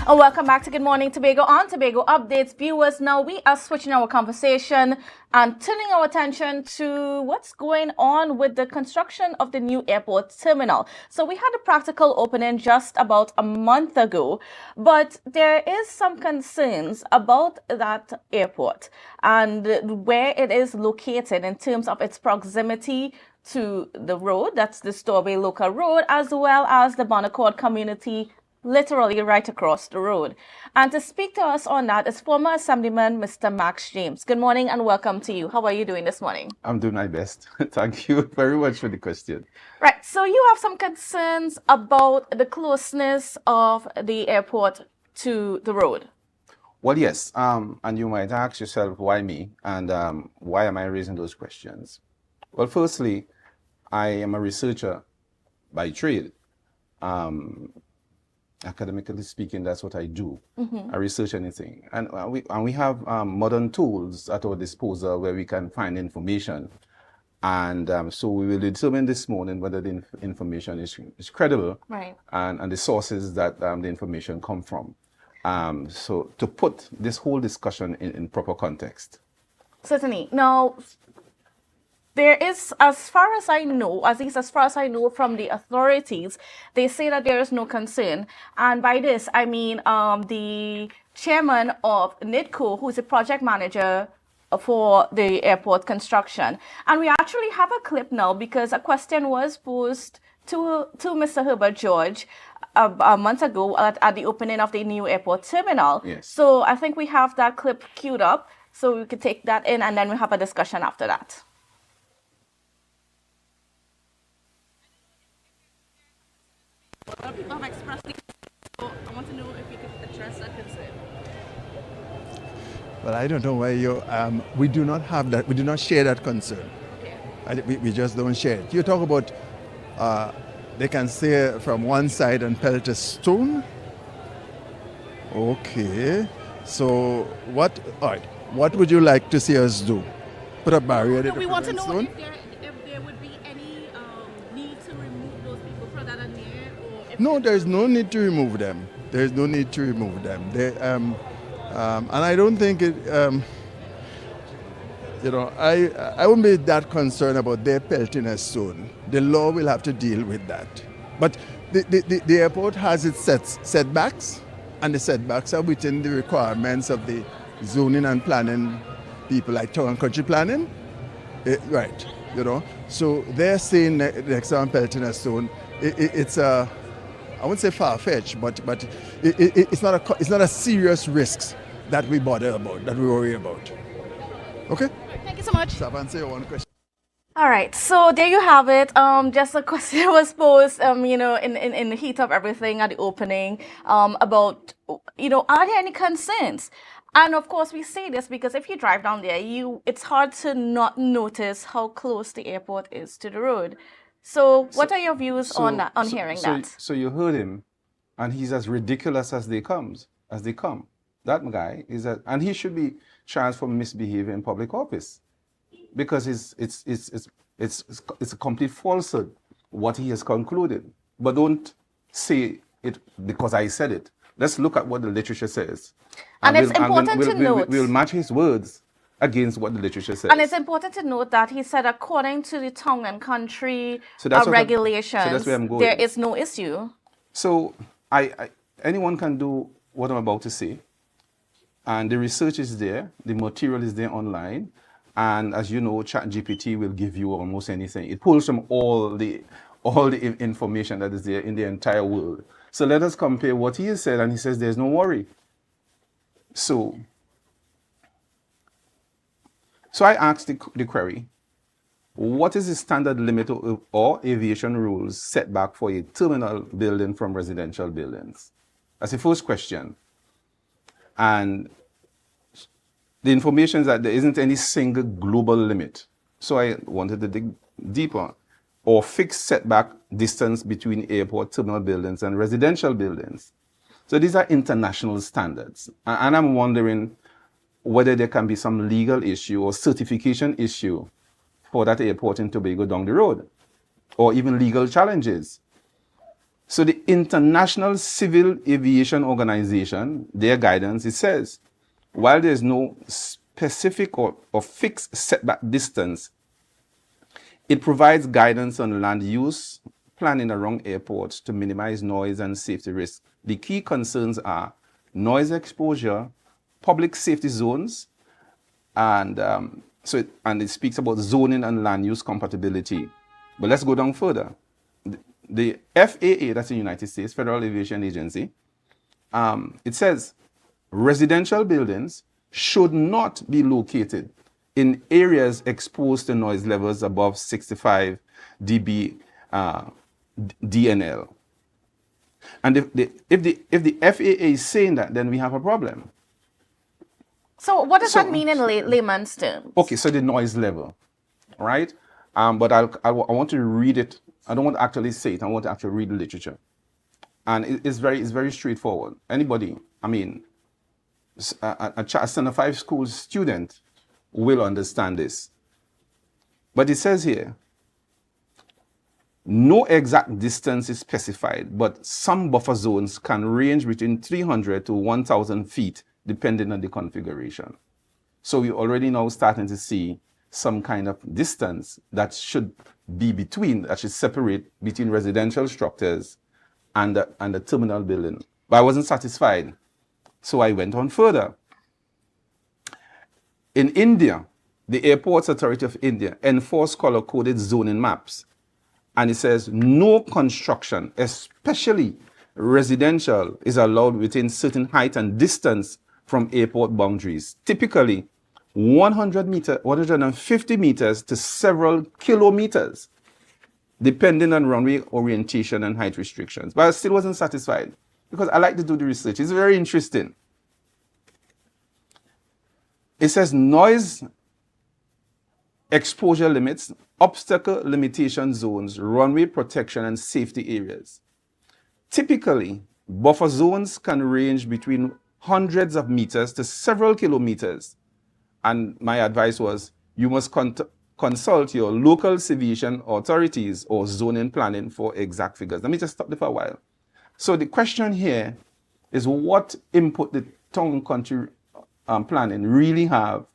Welcome back to Good Morning Tobago on Tobago Updates. Viewers, now we are switching our conversation and turning our attention to what's going on with the construction of the new airport terminal. So we had a practical opening just about a month ago, but there is some concerns about that airport and where it is located in terms of its proximity to the road, that's the Storby Local Road, as well as the Bonaccord community literally right across the road. And to speak to us on that is former Assemblyman Mr. Max James. Good morning and welcome to you. How are you doing this morning? I'm doing my best. Thank you very much for the question. Right, so you have some concerns about the closeness of the airport to the road. Well, yes, and you might ask yourself, why me? And why am I raising those questions? Well, firstly, I am a researcher by trade. Academically speaking, that's what I do. I research anything. And we have modern tools at our disposal where we can find information. And so we will determine this morning whether the information is credible, right, and the sources that the information come from. So to put this whole discussion in proper context. Certainly. Now, there is, as far as I know, at least as far as I know from the authorities, they say that there is no concern. And by this, I mean the chairman of NIDCO, who's a project manager for the airport construction. And we actually have a clip now because a question was posed to Mr. Herbert George a month ago at the opening of the new airport terminal. Yes. So I think we have that clip queued up, so we could take that in and then we have a discussion after that. People have expressed it, so I want to know if you could address that concern. Well, I don't know why you. We do not have that. We do not share that concern. Okay. We just don't share it. You talk about they can say from one side and pelt a stone. Okay. So what? All right. What would you like to see us do? Put a barrier there? We want to know stone? If there would be any need to remove those people further than there, or if no, there is no need to remove them. There is no need to remove them. They, and I don't think it. I wouldn't be that concerned about their pelting a stone. The law will have to deal with that. But the airport has its setbacks, and the setbacks are within the requirements of the zoning and planning people, like town and country planning. Right, So they're saying next time pelting a stone, it's a, I wouldn't say far-fetched, but it's not a serious risk that we bother about, that we worry about. Okay? Thank you so much. So I've answered your one question. All right, so there you have it. Just a question was posed, in the heat of everything at the opening, about, are there any concerns? And of course, we say this because if you drive down there, it's hard to not notice how close the airport is to the road. So, what are your views on that, on hearing that? So you heard him, and he's as ridiculous as they come. That guy is and he should be charged for misbehavior in public office, because it's a complete falsehood what he has concluded. But don't say it because I said it. Let's look at what the literature says. And it's important to note. We'll match his words against what the literature says. And it's important to note that he said, according to the town and country regulations, there is no issue. So anyone can do what I'm about to say. And the research is there, the material is there online. And as you know, ChatGPT will give you almost anything. It pulls from all the information that is there in the entire world. So let us compare what he has said, and he says there's no worry. So I asked the query, what is the standard limit or aviation rules set back for a terminal building from residential buildings? That's the first question. And the information is that there isn't any single global limit. So I wanted to dig deeper. Or fixed setback distance between airport terminal buildings and residential buildings. So these are international standards. And I'm wondering whether there can be some legal issue or certification issue for that airport in Tobago down the road, or even legal challenges. So the International Civil Aviation Organization, their guidance, it says, while there is no specific or fixed setback distance, it provides guidance on land use planning around airports to minimize noise and safety risks. The key concerns are noise exposure, public safety zones, and it speaks about zoning and land use compatibility. But let's go down further. The FAA, that's the United States Federal Aviation Agency, it says residential buildings should not be located in areas exposed to noise levels above 65 dB DNL. And if the FAA is saying that, then we have a problem. So what does that mean in layman's terms? Okay, so the noise level, right? But I want to read it. I don't want to actually say it. I want to actually read the literature. And it's very straightforward. Anybody, I mean, a Standard 5 school student will understand this. But it says here, no exact distance is specified, but some buffer zones can range between 300 to 1,000 feet, depending on the configuration. So we're already now starting to see some kind of distance that should be that should separate between residential structures and the terminal building. But I wasn't satisfied, so I went on further. In India, the Airports Authority of India enforce color-coded zoning maps. And it says no construction, especially residential, is allowed within certain height and distance from airport boundaries. Typically 150 meters to several kilometers, depending on runway orientation and height restrictions. But I still wasn't satisfied because I like to do the research. It's very interesting. It says noise exposure limits, obstacle limitation zones, runway protection, and safety areas. Typically, buffer zones can range between hundreds of meters to several kilometers. And my advice was, you must consult your local civiation authorities or zoning planning for exact figures. Let me just stop there for a while. So the question here is, what input the town country planning really have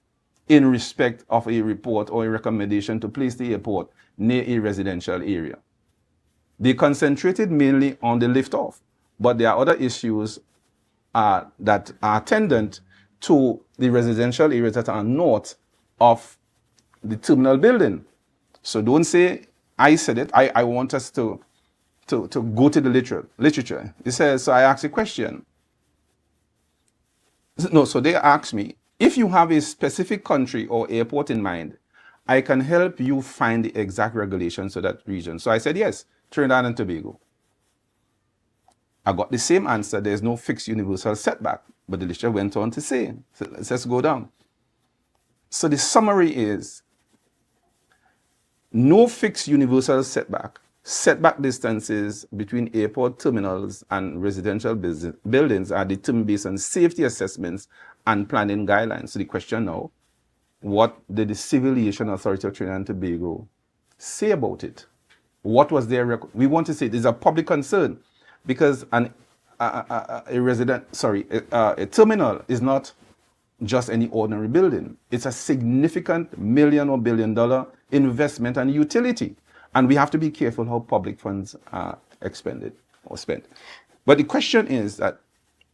in respect of a report or a recommendation to place the airport near a residential area? They concentrated mainly on the lift-off, but there are other issues that are attendant to the residential areas that are north of the terminal building. So don't say I said it. I want us to go to the literature. It says, so I asked a question. No, so they asked me, if you have a specific country or airport in mind I can help you find the exact regulations for that region. So I said, yes, Trinidad and Tobago. I got the same answer. There's no fixed universal setback. But the legislature went on to say, so let's go down. So the summary is, no fixed universal setback. Setback distances between airport terminals and residential buildings are determined based on safety assessments and planning guidelines. So the question now, what did the Civil Aviation Authority of Trinidad and Tobago say about it? What was their record? We want to say there's a public concern because a terminal is not just any ordinary building. It's a significant million or billion-dollar investment and utility. And we have to be careful how public funds are expended or spent. But the question is that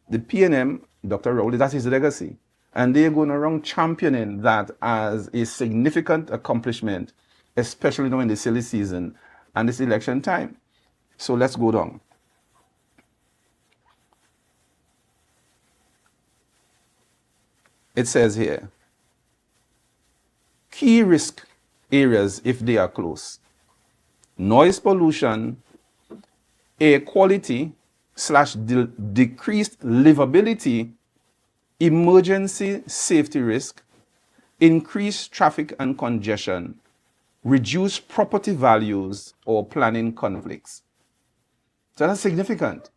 the PNM, Dr. Rowley, that's his legacy. And they're going around championing that as a significant accomplishment, especially now in the silly season and this election time. So let's go down. It says here, key risk areas if they are close. Noise pollution, air quality / decreased livability, emergency safety risk, increased traffic and congestion, reduced property values or planning conflicts. So that's significant.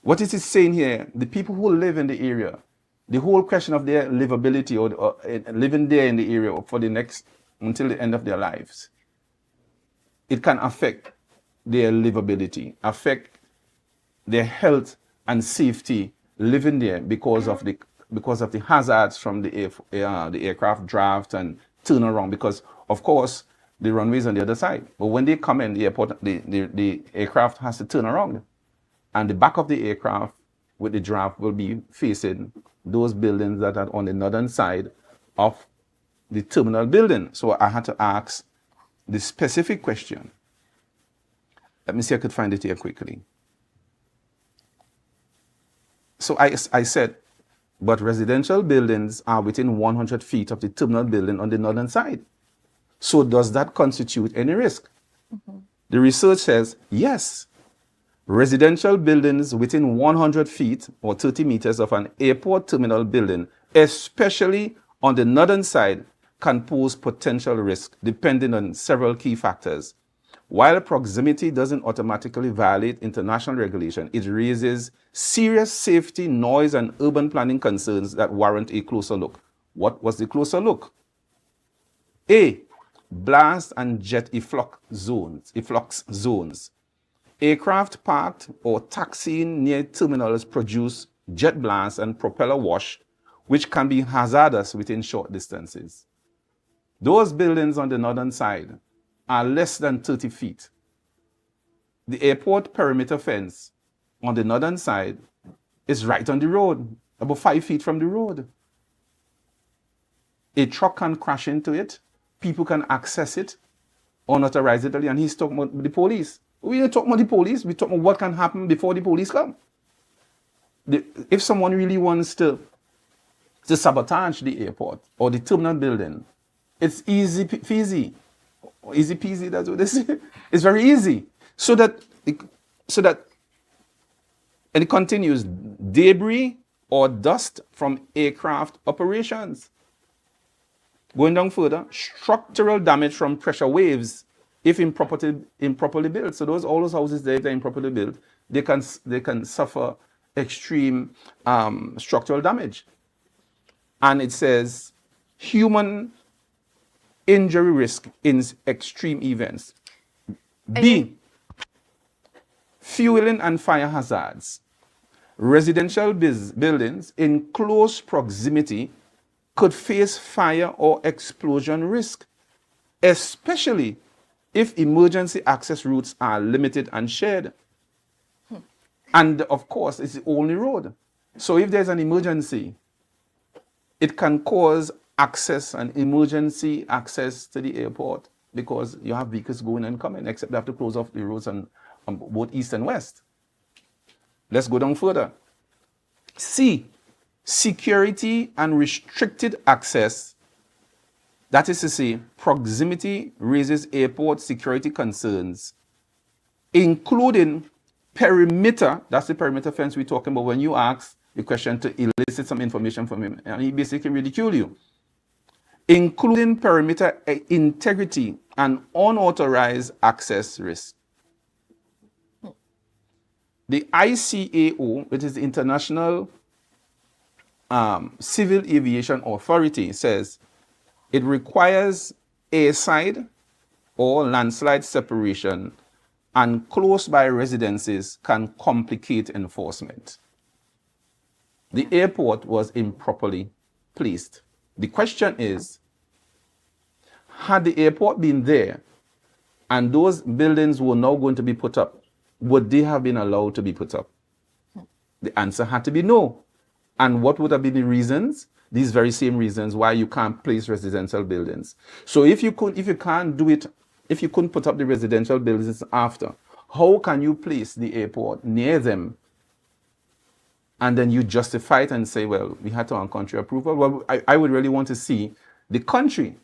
What is it saying here? The people who live in the area, the whole question of their livability or living there in the area for the next, until the end of their lives, it can affect their livability, affect their health and safety living there because of the hazards from the aircraft draft and turnaround. Because of course the runway is on the other side, but when they come in the airport, the aircraft has to turn around, and the back of the aircraft with the draft will be facing those buildings that are on the northern side of the terminal building. So I had to ask the specific question. Let me see if I could find it here quickly. So I said, but residential buildings are within 100 feet of the terminal building on the northern side. So does that constitute any risk? Mm-hmm. The research says, yes. Residential buildings within 100 feet or 30 meters of an airport terminal building, especially on the northern side, can pose potential risk depending on several key factors. While proximity doesn't automatically violate international regulation, it raises serious safety, noise, and urban planning concerns that warrant a closer look. What was the closer look? A, blast and jet efflux zones. Aircraft parked or taxiing near terminals produce jet blasts and propeller wash, which can be hazardous within short distances. Those buildings on the northern side are less than 30 feet. The airport perimeter fence on the northern side is right on the road, about 5 feet from the road. A truck can crash into it, people can access it unauthorizedly, and he's talking about the police. We ain't talking about the police, we're talking about what can happen before the police come. If someone really wants to sabotage the airport or the terminal building, it's easy peasy. Easy peasy, that's what they say. It's very easy. And it continues, debris or dust from aircraft operations. Going down further, structural damage from pressure waves if improperly built. So all those houses that are improperly built, they can suffer extreme structural damage. And it says human injury risk in extreme events. B, fueling and fire hazards. Residential buildings in close proximity could face fire or explosion risk, especially if emergency access routes are limited and shared. And of course, it's the only road. So if there's an emergency, it can cause access and emergency access to the airport because you have vehicles going and coming, except they have to close off the roads on both east and west. Let's go down further. C, security and restricted access That is to say, proximity raises airport security concerns, including perimeter. That's the perimeter fence we're talking about when you ask the question to elicit some information from him, and he basically ridicule you. Including perimeter integrity and unauthorized access risk. The ICAO, which is the International Civil Aviation Authority, says it requires airside or landslide separation, and close by residences can complicate enforcement. The airport was improperly placed. The question is, had the airport been there and those buildings were now going to be put up, would they have been allowed to be put up? The answer had to be no. And what would have been the reasons? These very same reasons why you can't place residential buildings. So if you can't do it, if you couldn't put up the residential buildings after, how can you place the airport near them? And then you justify it and say, well, we had to on country approval. Well, I would really want to see the country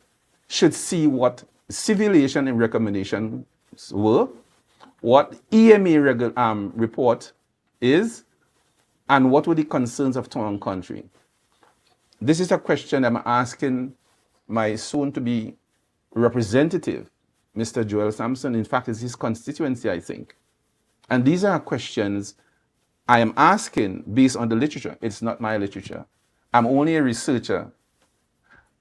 should see what civil aviation and recommendations were, what EMA report is, and what were the concerns of town and country. This is a question I'm asking my soon-to-be representative, Mr. Joel Sampson. In fact, it's his constituency, I think. And these are questions I am asking based on the literature. It's not my literature. I'm only a researcher.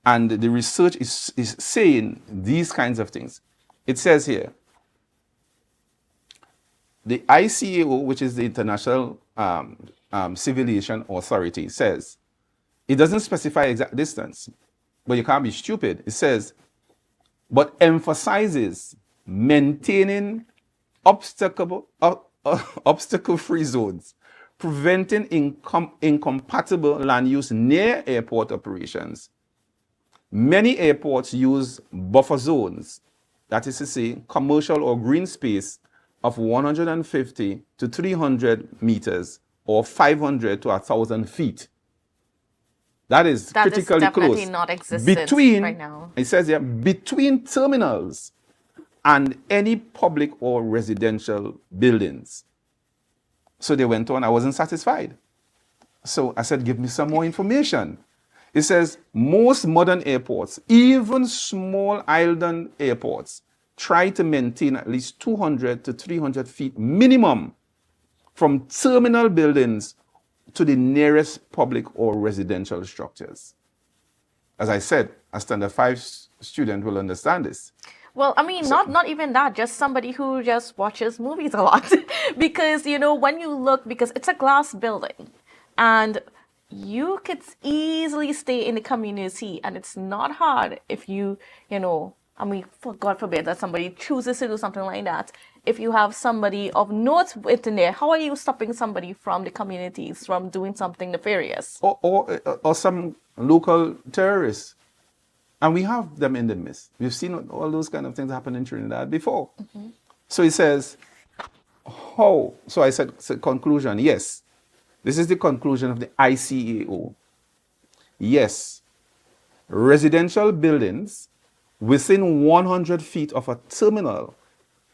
And the research is saying these kinds of things. It says here, the ICAO, which is the International Civil Aviation Authority, says, it doesn't specify exact distance, but you can't be stupid. It says, but emphasizes maintaining obstacle-free zones, preventing incompatible land use near airport operations. Many airports use buffer zones, that is to say, commercial or green space of 150 to 300 meters or 500 to 1,000 feet. That is critically definitely close. Not existent right now. It says here, between terminals and any public or residential buildings. So they went on. I wasn't satisfied. So I said, give me some more information. It says most modern airports, even small island airports, try to maintain at least 200 to 300 feet minimum from terminal buildings to the nearest public or residential structures. As I said, a standard 5 student will understand this. Well, I mean, not even that, just somebody who just watches movies a lot. Because, you know, when you look, because it's a glass building, and you could easily stay in the community, and it's not hard if you know, I mean, for God forbid that somebody chooses to do something like that. If you have somebody of note within there, how are you stopping somebody from the communities from doing something nefarious? Or some local terrorists. And we have them in the midst. We've seen all those kind of things happen in Trinidad before. Mm-hmm. So he says, how? So I said, conclusion, yes. This is the conclusion of the ICAO. Yes, residential buildings within 100 feet of a terminal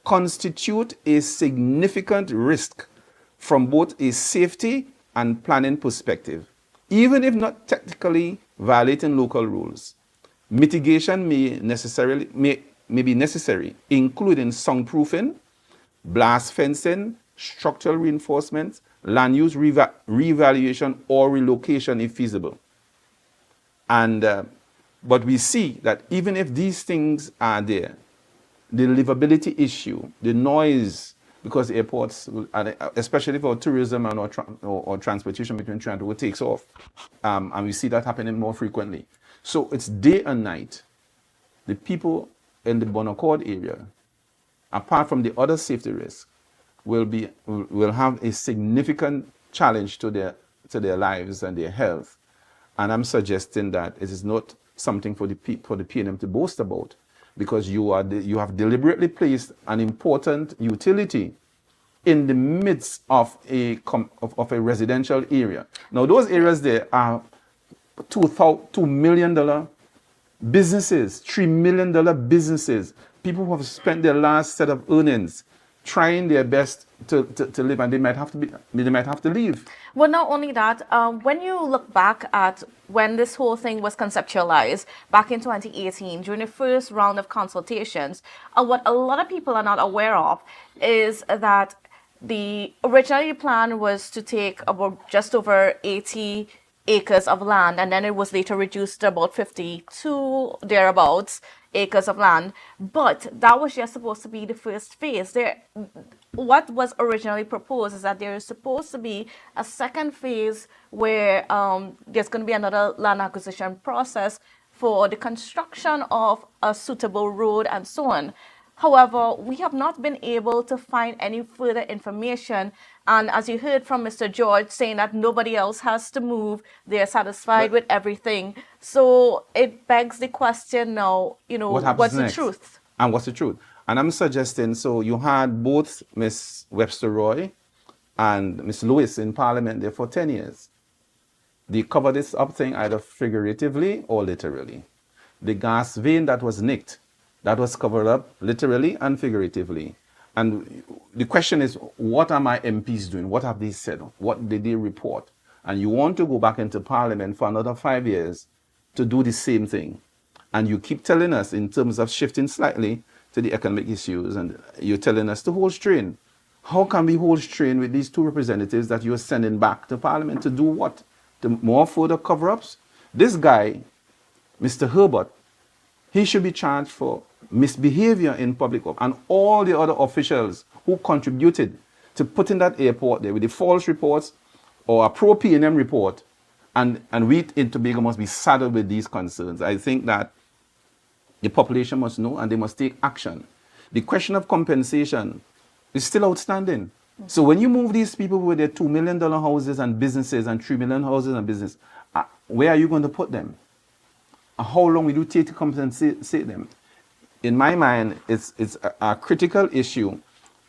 constitute a significant risk from both a safety and planning perspective, even if not technically violating local rules. Mitigation may be necessary, including soundproofing, blast fencing, structural reinforcement, land use reevaluation, or relocation if feasible. And but we see that even if these things are there, the livability issue, the noise, because airports, especially for tourism and or transportation between Trinidad, will takes off, and we see that happening more frequently. So it's day and night. The people in the Bonaccord area, apart from the other safety risks, will have a significant challenge to their lives and their health. And I'm suggesting that it is not something for the PNM to boast about, because you have deliberately placed an important utility in the midst of a residential area. Now those areas there are $2 million Businesses, $3 million businesses, people who have spent their last set of earnings trying their best to live, and they might have to leave. Well, not only that, when you look back at when this whole thing was conceptualized back in 2018 during the first round of consultations, what a lot of people are not aware of is that the original plan was to take about just over 80 acres of land, and then it was later reduced to about 52 thereabouts acres of land. But that was just supposed to be the first phase. What was originally proposed is that there is supposed to be a second phase where there's going to be another land acquisition process for the construction of a suitable road and so on. However, we have not been able to find any further information. And as you heard from Mr. George saying that nobody else has to move, they're satisfied with everything. So it begs the question now, what's next? the truth? And what's the truth? And I'm suggesting, so you had both Ms. Webster Roy and Ms. Lewis in Parliament there for 10 years. They covered this up thing either figuratively or literally. The gas vein that was nicked, that was covered up literally and figuratively. And the question is, what are my MPs doing? What have they said? What did they report? And you want to go back into Parliament for another 5 years to do the same thing. And you keep telling us in terms of shifting slightly to the economic issues, and you're telling us to hold strain. How can we hold strain with these two representatives that you're sending back to Parliament to do what? To more further cover-ups? This guy, Mr. Herbert, he should be charged for misbehavior in public, and all the other officials who contributed to putting that airport there with the false reports or a pro-PNM report, and we in Tobago must be saddled with these concerns. I think that the population must know and they must take action. The question of compensation is still outstanding. So when you move these people with their $2 million houses and businesses and $3 million houses and business, where are you going to put them? How long will you take to compensate them? In my mind, it's a critical issue,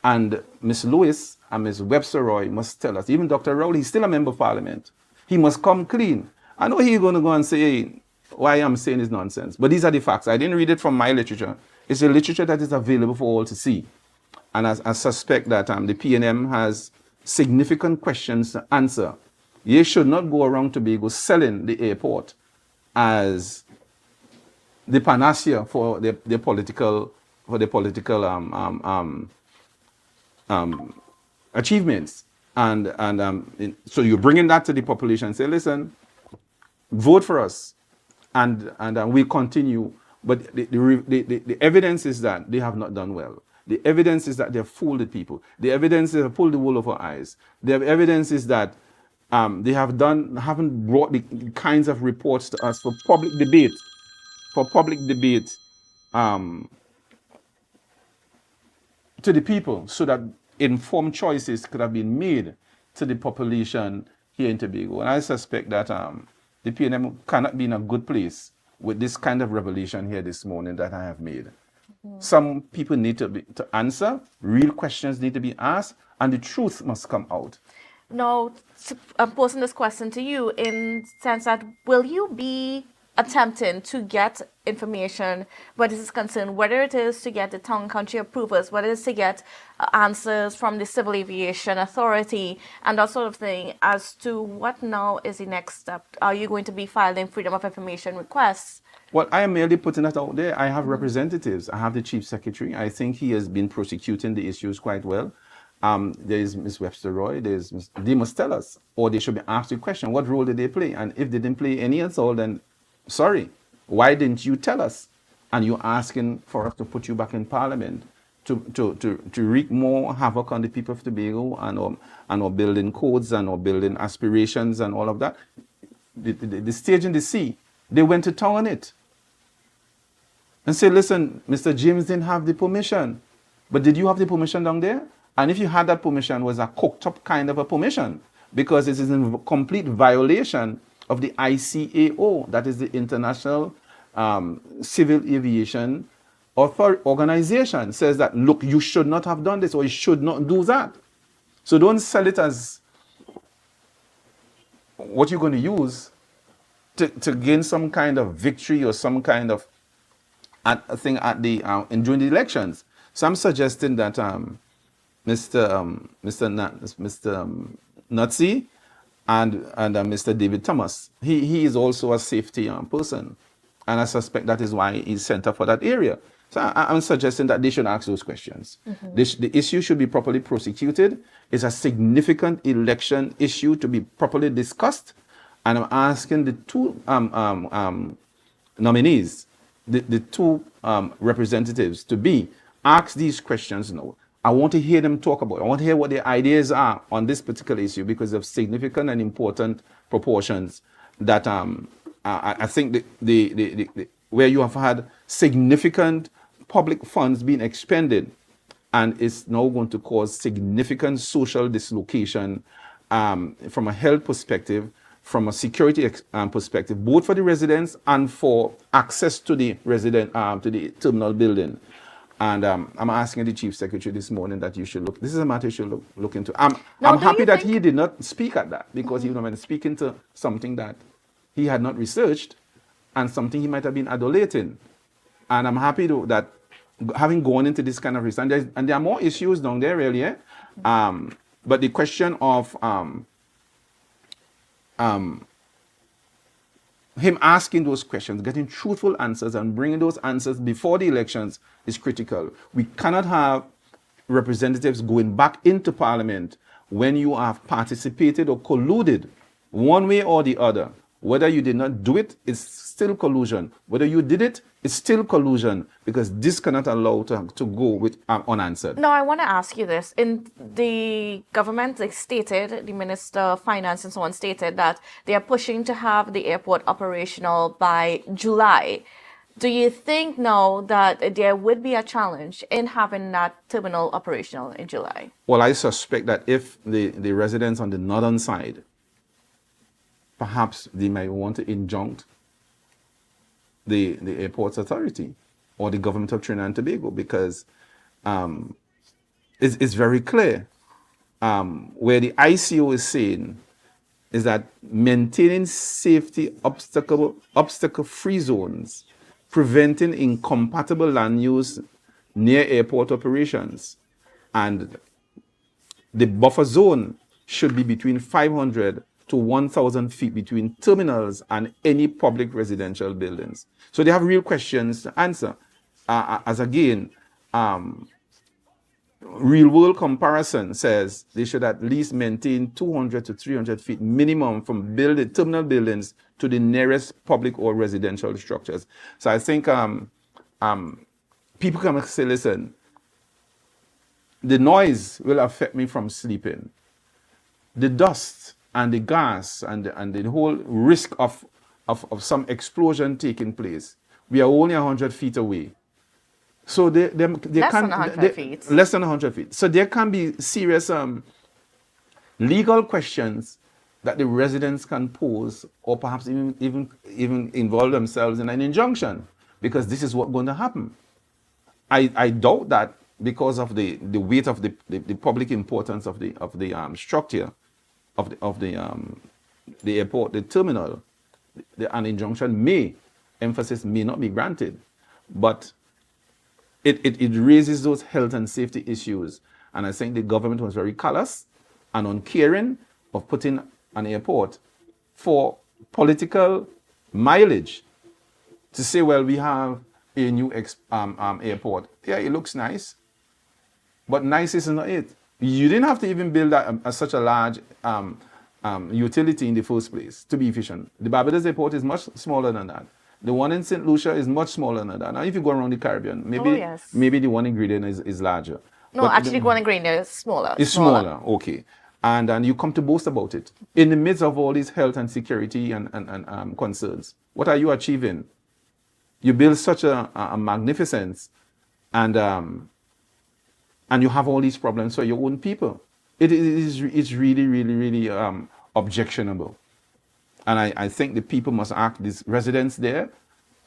and Ms. Lewis and Ms. Webster Roy must tell us. Even Dr. Rowley, he's still a member of Parliament. He must come clean. I know he's going to go and say, hey, why I'm saying is nonsense, but these are the facts. I didn't read it from my literature. It's a literature that is available for all to see. And I suspect that the PNM has significant questions to answer. They should not go around Tobago selling the airport as the panacea for their political achievements. So you're bringing that to the population and say, listen, vote for us, and we continue. But the evidence is that they have not done well. The evidence is that they have fooled the people. The evidence is they have pulled the wool over our eyes. The evidence is that they haven't brought the kinds of reports to us for public debate. To the people, so that informed choices could have been made to the population here in Tobago. And I suspect that the PNM cannot be in a good place with this kind of revelation here this morning that I have made. Some people need to answer, real questions need to be asked, and the truth must come out. Now, I'm posing this question to you in the sense that will you be attempting to get information where this is concerned, whether it is to get the town country approvals, whether it is to get answers from the Civil Aviation Authority and that sort of thing, as to what now is the next step? Are you going to be filing Freedom of Information requests? Well, I am merely putting that out there. I have representatives. I have the Chief Secretary. I think he has been prosecuting the issues quite well. There is Ms. Webster Roy. They must tell us, or they should be asked the question, what role did they play? And if they didn't play any at all, then sorry, why didn't you tell us? And you're asking for us to put you back in Parliament to wreak more havoc on the people of Tobago and or building codes and or building aspirations and all of that. The stage in the sea, they went to town on it. And say, listen, Mr. James didn't have the permission. But did you have the permission down there? And if you had that permission, it was a cooked up kind of a permission, because it is in complete violation of the ICAO, that is the International Civil Aviation Organization, says that, look, you should not have done this, or you should not do that. So don't sell it as what you're going to use to gain some kind of victory or some kind of thing at the during the elections. So I'm suggesting that Mr. Nutsi and Mr. David Thomas, he is also a safety person, and I suspect that is why he's sent up for that area. So I'm suggesting that they should ask those questions. The issue should be properly prosecuted. It's a significant election issue to be properly discussed, and I'm asking the two nominees, the two representatives, to be ask these questions now. I want to hear them talk about it. I want to hear what their ideas are on this particular issue because of significant and important proportions that I think the where you have had significant public funds being expended, and it's now going to cause significant social dislocation from a health perspective, from a security perspective, both for the residents and for access to the to the terminal building. And I'm asking the Chief Secretary this morning that you should look. This is a matter you should look into. I'm happy that he did not speak at that because he would have been speaking to something that he had not researched and something he might have been adulating. And I'm happy that having gone into this kind of research, and there are more issues down there really, but the question of him asking those questions, getting truthful answers and bringing those answers before the elections is critical. We cannot have representatives going back into Parliament when you have participated or colluded one way or the other. Whether you did not do it, it's still collusion. Whether you did it, it's still collusion because this cannot allow to go with unanswered. Now, I want to ask you this. In the government, they stated, the Minister of Finance and so on stated that they are pushing to have the airport operational by July. Do you think now that there would be a challenge in having that terminal operational in July? Well, I suspect that if the residents on the northern side, perhaps they might want to injunct the airports authority or the government of Trinidad and Tobago because it's very clear where the ICO is saying is that maintaining safety obstacle-free zones, preventing incompatible land use near airport operations, and the buffer zone should be between 500 to 1,000 feet between terminals and any public residential buildings. So they have real questions to answer. As again, real world comparison says they should at least maintain 200 to 300 feet minimum from terminal buildings to the nearest public or residential structures. So I think people can say, listen, the noise will affect me from sleeping. The dust and the gas and the whole risk of some explosion taking place. We are only 100 feet away. So they less than 100 feet. Less than 100 feet. So there can be serious legal questions that the residents can pose or perhaps even involve themselves in an injunction because this is what's going to happen. I doubt that because of the weight of the public importance of the structure of the airport, the terminal, an injunction emphasis may not be granted, but it raises those health and safety issues. And I think the government was very callous and uncaring of putting an airport for political mileage to say, well, we have a new airport. Yeah, it looks nice, but nice isn't it. You didn't have to even build such a large utility in the first place to be efficient. The Barbados airport is much smaller than that. The one in St. Lucia is much smaller than that. Now, if you go around the Caribbean, maybe the one in Grenada is larger. No, but actually, going to Grenada is smaller. It's smaller, okay. And you come to boast about it. In the midst of all these health and security and concerns, what are you achieving? You build such a magnificence and you have all these problems for your own people. It's really, really, really objectionable. And I think the people must ask, these residents there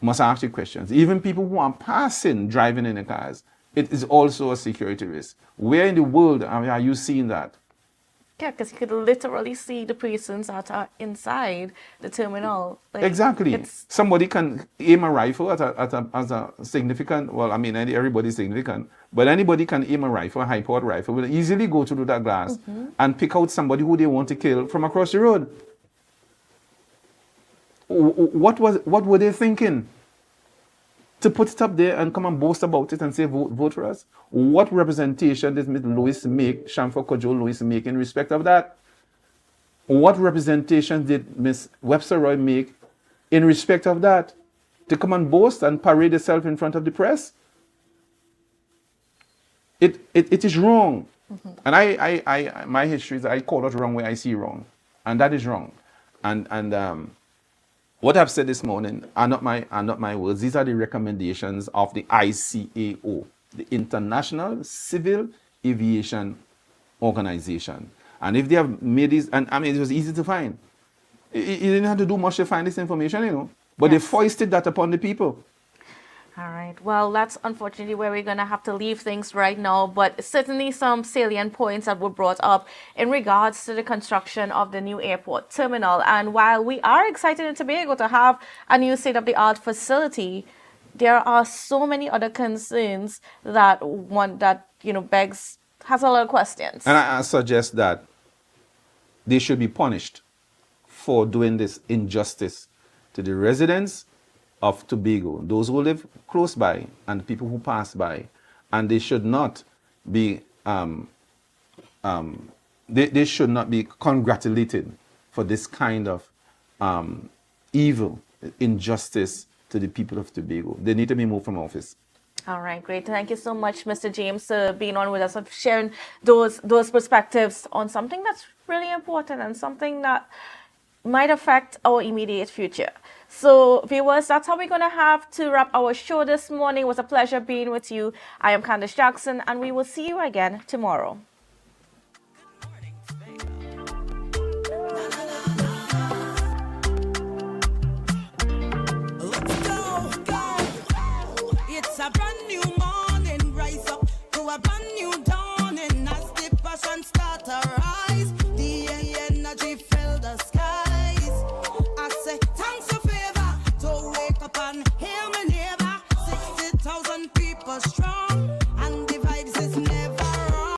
must ask the questions. Even people who are passing, driving in the cars, it is also a security risk. Where in the world are you seeing that? Yeah, because you could literally see the persons that are inside the terminal. Like, Exactly. Somebody can aim a rifle at a significant, well, I mean, everybody's significant, but anybody can aim a rifle, a high-powered rifle, will easily go through that glass and pick out somebody who they want to kill from across the road. What were they thinking? To put it up there and come and boast about it and say, vote for us? What representation did Ms. Lewis make, Shamfa Kojo Lewis make in respect of that? What representation did Ms. Webster Roy make in respect of that? To come and boast and parade herself in front of the press? It is wrong. And my history is I call it wrong where I see wrong. And that is wrong. And what I've said this morning are not my words. These are the recommendations of the ICAO, the International Civil Aviation Organization. And if they have made this, and I mean, it was easy to find. You didn't have to do much to find this information, you know. But they foisted that upon the people. All right. Well, that's unfortunately where we're going to have to leave things right now. But certainly some salient points that were brought up in regards to the construction of the new airport terminal. And while we are excited in Tobago to have a new state-of-the-art facility, there are so many other concerns that has a lot of questions. And I suggest that they should be punished for doing this injustice to the residents of Tobago, those who live close by and people who pass by, and they should not be they should not be congratulated for this kind of evil, injustice to the people of Tobago. They need to be moved from office. All right, great. Thank you so much, Mr. James, for being on with us and sharing those perspectives on something that's really important and something that might affect our immediate future. So, viewers, that's how we're going to have to wrap our show this morning. It was a pleasure being with you. I am Candace Jackson, and we will see you again tomorrow.